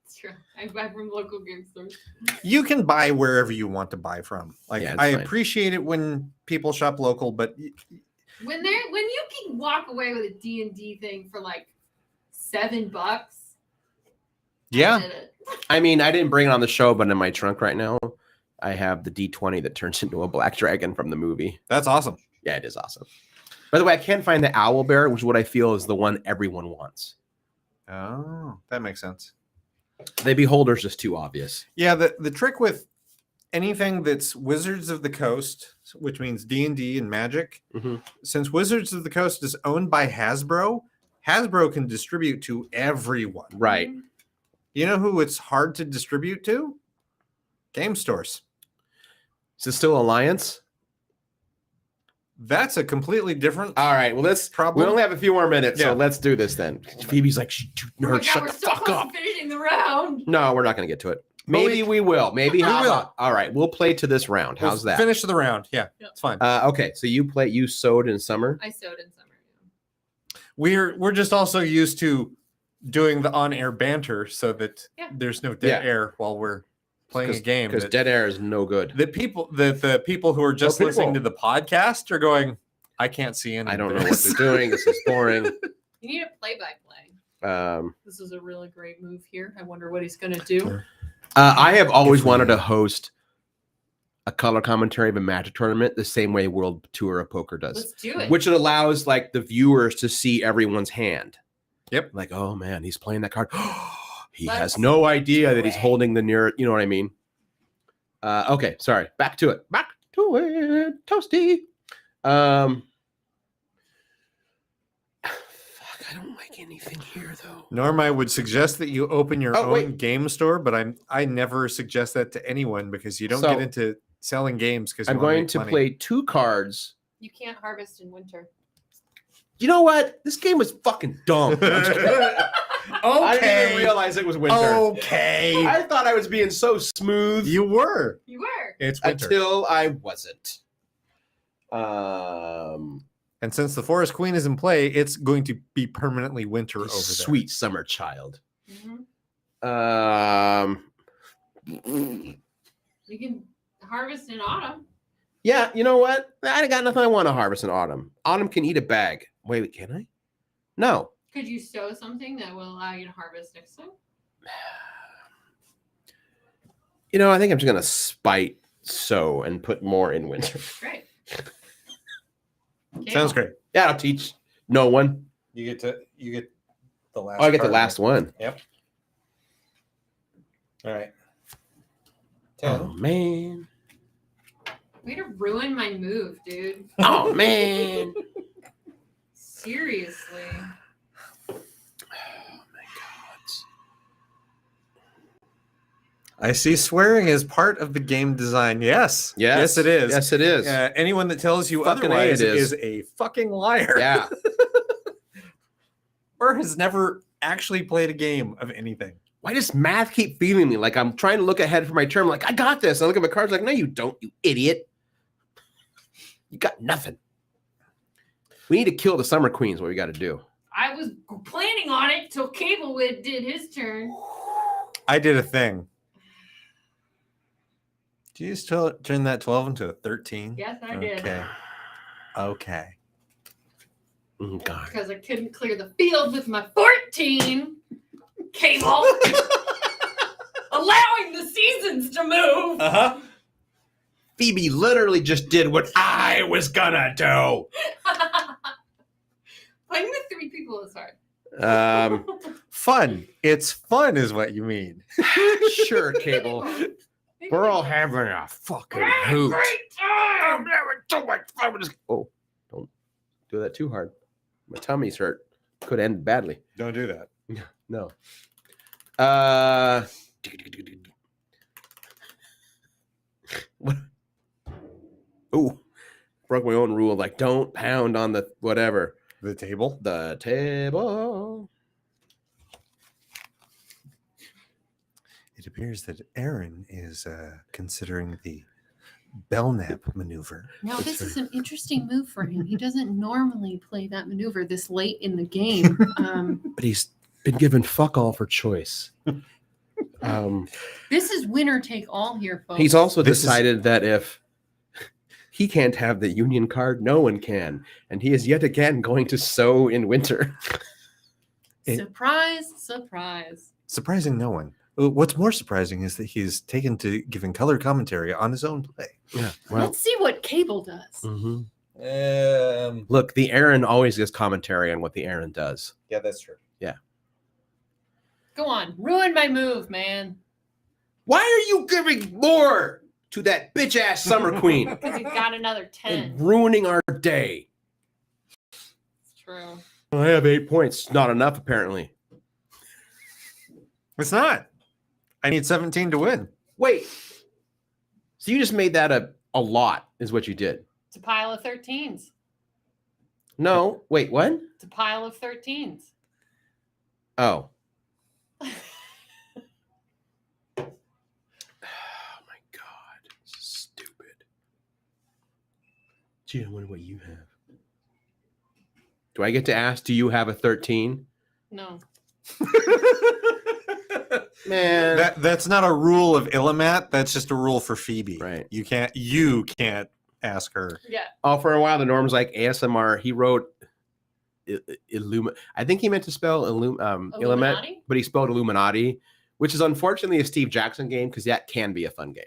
It's true. I buy from local game stores. You can buy wherever you want to buy from. Like Yeah, it's I fine. appreciate it when people shop local, but When you can walk away with a D&D thing for like $7, I yeah, did it. I mean, I didn't bring it on the show, but in my trunk right now, I have the D20 that turns into a black dragon from the movie. that's awesome. Yeah, it is awesome. By the way, I can't find the owl bear, which is what I feel is the one everyone wants. Oh, that makes sense. The beholder's just too obvious. Yeah, the trick with anything that's Wizards of the Coast, which means D&D and Magic, Mhm. since Wizards of the Coast is owned by Hasbro, Hasbro can distribute to everyone. Right. You know who it's hard to distribute to? Game stores. Is it still Alliance? That's a completely different All right. Well, we problem. only have a few more minutes, Yeah. so let's do this then. Phoebe's like, Oh my nerd, God, shut we're the so fuck close up. to finishing the round. No, we're not going to get to it. But Maybe we will. Maybe how will. about? All right, we'll play to this round. We'll How's that? Finish the round. Yeah, Yep. it's fine. Okay, so you sewed in summer. I sewed in summer. We're just also used to doing the on-air banter so that Yeah. there's no dead air while we're playing a game. Because that- dead air is no good. the people who are just people. listening to the podcast are going, I can't see any. I of don't know what this." they're doing. This is boring. You need a play-by-play. This is a really great move here. I wonder what he's going to do. I have always wanted to host a color commentary of a Magic tournament the same way World Tour of Poker does, Let's do it. which it allows like the viewers to see everyone's hand. Yep. Like, oh man, he's playing that card. He has Let's no idea that he's do it. holding the near. You know what I mean? Okay, sorry. Back to it. Back to it. Toasty. Fuck, I don't like anything here though. Norm, I would suggest that you open your Oh, own wait. game store, but I never suggest that to anyone because you don't So, get into selling games because I'm going to play 2 cards. You can't harvest in winter. You know what? This game was fucking dumb. I'm just kidding. I didn't even realize it was winter. Okay. I thought I was being so smooth You were. You were. It's winter. until I wasn't. And since the Forest Queen is in play, it's going to be permanently winter over there. Sweet summer child. Mhm. You can harvest in autumn. Yeah, you know what? I got nothing I want to harvest in autumn. Autumn can eat a bag. Wait, can I? No. Could you sow something that will allow you to harvest next time? You know, I think I'm just gonna spite sow and put more in winter. Great. Sounds great. Yeah, I'll teach no one. You get the last. Oh, I get the card. last one. Yep. All right. Oh man. Way to ruin my move, dude. Oh man. Seriously. Oh my god. I see swearing as part of the game design. Yes. Yes, it is. Yes, it is. Anyone that tells you Fucking A, otherwise it is is. a fucking liar. Yeah. Or has never actually played a game of anything. Why does math keep feeling me? Like I'm trying to look ahead for my turn. Like, I got this. I look at my cards like, no, you don't, you idiot. You got nothing. We need to kill the Summer Queens. What we got to do? I was planning on it till Cablewood did his turn. I did a thing. Did you just turn that 12 into a 13? Yes, I did. Okay. Oh, God. Because I couldn't clear the field with my 14 Cable. Allowing the seasons to move. Uh-huh. Phoebe literally just did what I was gonna do. Playing with 3 people is hard. Fun. It's fun is what you mean. Sure, Cable. We're all having a fucking hoot. I'm having so much fun with this. Oh, don't do that too hard. My tummy's hurt. Could end badly. Don't do that. No. What? Ooh, broke my own rule. Like, don't pound on the whatever. The table? The table. It appears that Aaron is considering the Belknap maneuver. Now, this is an interesting move for him. He doesn't normally play that maneuver this late in the game. But he's been given fuck all for choice. This is winner take all here, folks. He's also This is- decided that if he can't have the Union card, no one can. And he is yet again going to sow in winter. Surprise, surprise. Surprising no one. What's more surprising is that he's taken to giving color commentary on his own play. Yeah. Well, Let's see what Cable does. mhm. Look, the Aaron always gives commentary on what the Aaron does. Yeah, that's true. Go on, ruin my move, man. Why are you giving more to that bitch ass Summer Queen Because he's got another 10. and ruining our day? It's true. I have 8 points. Not enough, apparently. It's not. I need 17 to win. Wait. So you just made that a lot, is what you did. It's a pile of 13s. No. Wait, what? It's a pile of 13s. Oh. Oh my God. This is stupid. Gee, I wonder what you have. Do I get to ask, do you have a 13? No. Man. That's not a rule of Illimat. That's just a rule for Phoebe. Right. You can't ask her. Yeah. Oh, for a while, the norm's like ASMR. He wrote Illuminati. I think he meant to spell Illimat, Illuminati? but he spelled Illuminati, which is unfortunately a Steve Jackson game because that can be a fun game.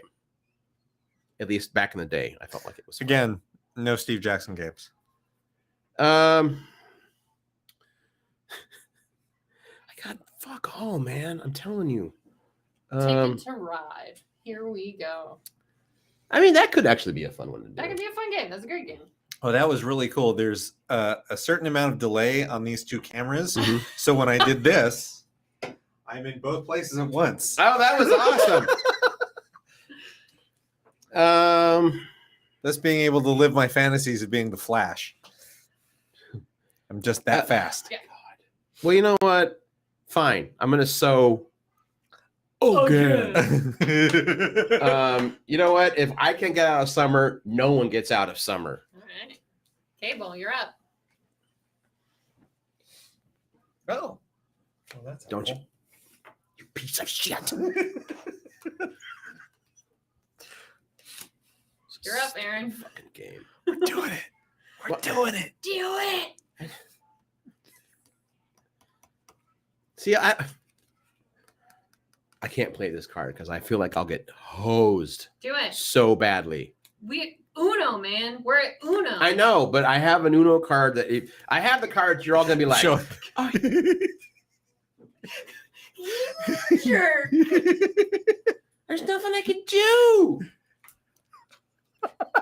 At least back in the day, I felt like it was fun. Again, no Steve Jackson games. I got fuck all, man. I'm telling you. Ticket to Ride. Here we go. I mean, that could actually be a fun one to do. That could be a fun game. That's a great game. Oh, that was really cool. There's a certain amount of delay on these two cameras. Mhm. So when I did this, I'm in both places at once. Oh, that was awesome. That's being able to live my fantasies of being the Flash. I'm just that fast. Yeah. Well, you know what? Fine. I'm gonna sew. Okay. You know what? If I can get out of summer, no one gets out of summer. All right. Cable, you're up. Oh. Well, that's Don't you? You piece of shit. You're up, Aaron. Fucking game. We're doing it. We're doing it. Do it. See, I can't play this card because I feel like I'll get hosed Do it. so badly. We Uno, man. We're at Uno. I know, but I have an Uno card that I have the cards. You're all gonna be like, Show- "Oh, Sure. there's nothing I can do.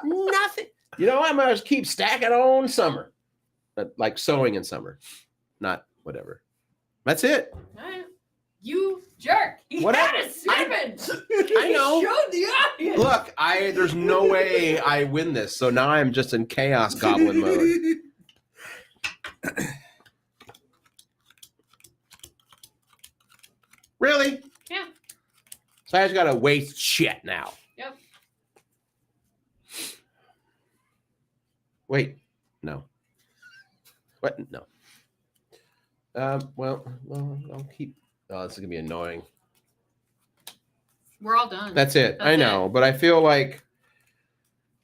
Nothing. You know, I'm gonna just keep stacking on summer, but like sewing in summer, not whatever. That's it. All right. You jerk. He Whatever. had a 7. I know. He showed the audience. Look, there's no way I win this, so now I'm just in chaos goblin mode. Really? Yeah. So I just gotta waste shit now. Yep. Wait, no. What? No. Well, I'll keep. Oh, this is gonna be annoying. We're all done. That's it. I That's know, but I feel like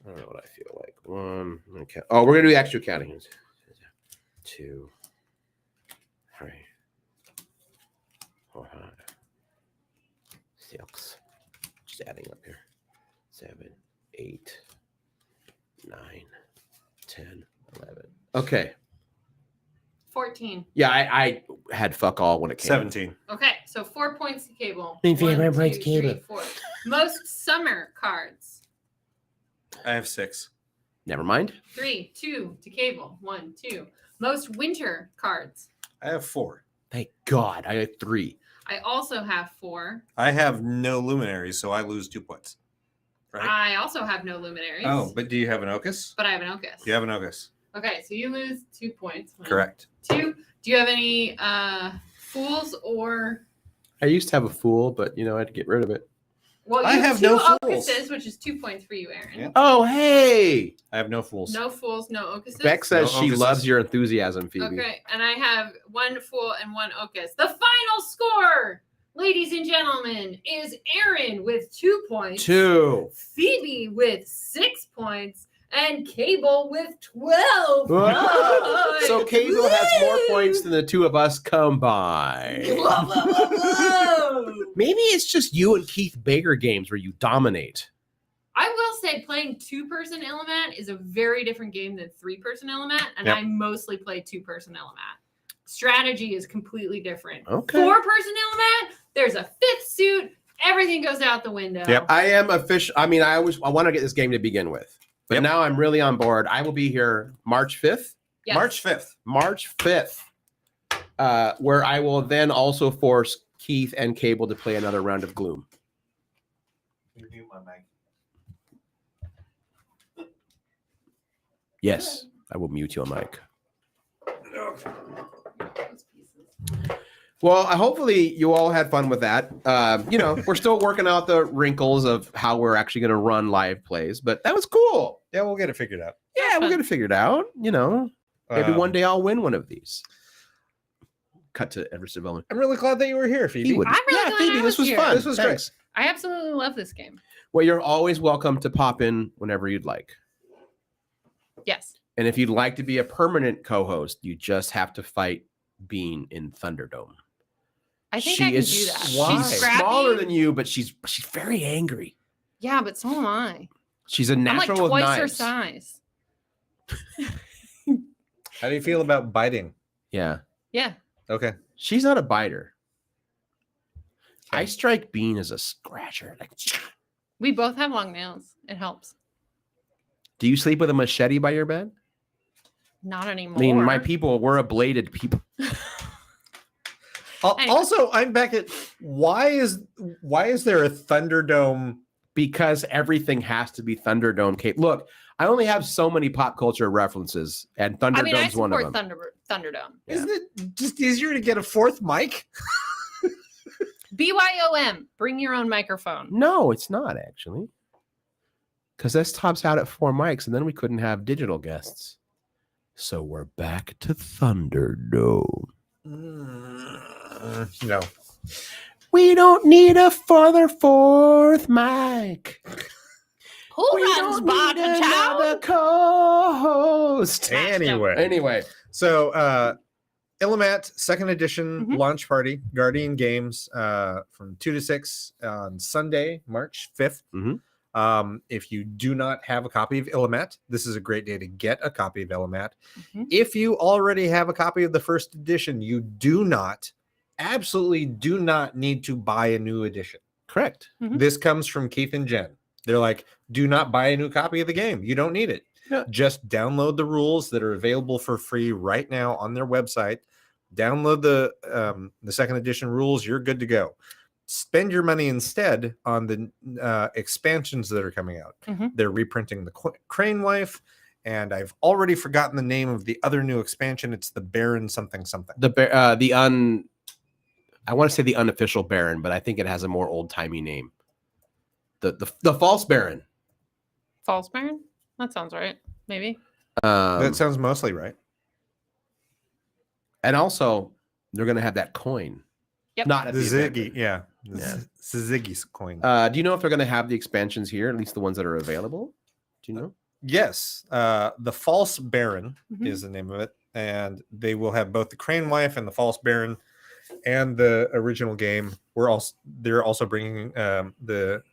I don't know what I feel like. One. Okay. Oh, we're gonna do the extra counting. 2, 3, 4, 5, 6. Just adding up here. 7, 8, 9, 10, 11. Okay. 14. Yeah, I had fuck all when it came. 17. Okay, so 4 points to Cable. Thank you, 1, my points, 2, Cable. 3, 4. Most summer cards. I have 6. Never mind. 3, 2 to Cable. 1, 2. Most winter cards. I have 4. Thank God. I had 3. I also have 4. I have no luminaries, so I lose 2 points. Right? I also have no luminaries. Oh, but do you have an Ocus? But I have an Ocus. You have an Ocus. Okay, so you lose 2 points. 1, Correct. 2. Do you have any fools or? I used to have a fool, but I had to get rid of it. Well, you I have two no fools. Ocuses, which is 2 points for you, Aaron. Yeah. Oh, hey. I have no fools. No fools, no Ocuses. Beck says No she Ocuses. loves your enthusiasm, Phoebe. Okay, and I have 1 fool and 1 Ocus. The final score, ladies and gentlemen, is Aaron with 2 points, 2. Phoebe with 6 points, and Cable with 12 Whoa. points. So Cable has more Woo! points than the two of us combined. Whoa, whoa, whoa, whoa. Maybe it's just you and Keith Baker games where you dominate. I will say playing 2-person Illimat is a very different game than 3-person Illimat, and Yep. I mostly play 2-person Illimat. Strategy is completely different. Okay. 4-person Illimat, there's a 5th suit, everything goes out the window. Yep. I am official. I mean, I want to get this game to begin with, but Yep. now I'm really on board. I will be here March 5th. Yes. March 5th. March 5th, where I will then also force Keith and Cable to play another round of Gloom. You mute my mic. Yes, I will mute your mic. Well, hopefully you all had fun with that. We're still working out the wrinkles of how we're actually going to run live plays, but that was cool. Yeah, we'll get it figured out. Yeah, we're going to figure it out. Maybe one day I'll win one of these. Cut to Everest Development. I'm really glad that you were here, Phoebe. He would. I'm really glad Phoebe, I this was was here. fun. This was Thanks. I absolutely love this game. Well, you're always welcome to pop in whenever you'd like. Yes. And if you'd like to be a permanent co-host, you just have to fight Bean in Thunderdome. I think I can do that. Why? She's Scrappy? smaller than you, but she's very angry. Yeah, but so am I. She's a I'm like natural with twice her knives. size. How do you feel about biting? Yeah, Yeah. Okay. she's not a biter. Okay. I strike Bean as a scratcher. Like, We both have long nails. It helps. do you sleep with a machete by your bed? Not anymore. I mean, my people, we're a bladed people. Also, I'm back at why is there a Thunderdome? Because everything has to be Thunderdome. Look, I only have so many pop culture references, and Thunderdome's I mean, I one of support them. Thunderdome. Yeah. Isn't it just easier to get a 4th mic? BYOM. Bring your own microphone. No, it's not actually. Because this tops out at 4 mics, and then we couldn't have digital guests. So we're back to Thunderdome. No. We don't need a further 4th mic. Who We runs don't need Barton another Town? co-host. Anyway. So Illimat 2nd edition Mhm. launch party, Guardian Games, from 2 to 6 on Sunday, March 5th. Mhm. If you do not have a copy of Illimat, this is a great day to get a copy of Illimat. Mhm. If you already have a copy of the 1st edition, you absolutely do not need to buy a new edition. Correct. Mhm. This comes from Keith and Jen. They're like, do not buy a new copy of the game. You don't need it. Yeah. Just download the rules that are available for free right now on their website. Download the 2nd edition rules. You're good to go. Spend your money instead on the expansions that are coming out. Mhm. They're reprinting the Crane Wife, and I've already forgotten the name of the other new expansion. It's the Baron something something. I want to say the unofficial Baron, but I think it has a more old-timey name. The false Baron. False Baron? That sounds right. Maybe. That sounds mostly right. And also, they're going to have that coin. Yep. Not at The the event. Ziggy, yeah. Yeah. Ziggy's coin. Do you know if they're going to have the expansions here, at least the ones that are available? Do you know? Yes. The False Baron Mhm. is the name of it. And they will have both the Crane Wife and the False Baron and the original game. They're also bringing the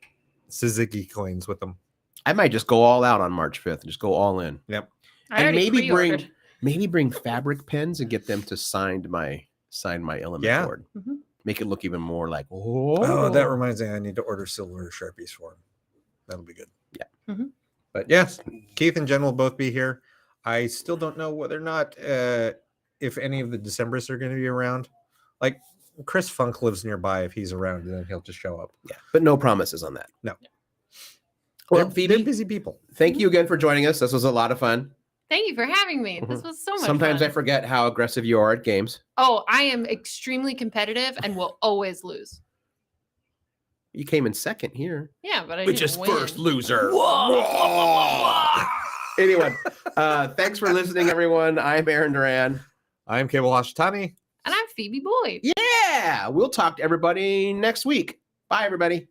Ziggy coins with them. I might just go all out on March 5th and just go all in. Yep. I And already pre-ordered. maybe bring fabric pens and get them to sign my Illimat Yeah. board. Mhm. Make it look even more like Oh, that reminds me. I need to order silver Sharpies for him. That'll be good. Yeah. Mhm. But yes, Keith and Jen will both be here. I still don't know whether or not if any of the Decemberists are going to be around. Like Chris Funk lives nearby. If he's around, then he'll just show up. Yeah, but no promises on that. No. Well, They're Phoebe, busy people. thank you again for joining us. This was a lot of fun. Thank you for having me. This was so much Sometimes fun. I forget how aggressive you are at games. Oh, I am extremely competitive and will always lose. You came in second here. Yeah, but I Which didn't is win. first loser. Anyway, thanks for listening, everyone. I'm Aaron Duran. I'm Cable Hashitani. And I'm Phoebe Boyd. Yeah, we'll talk to everybody next week. Bye, everybody.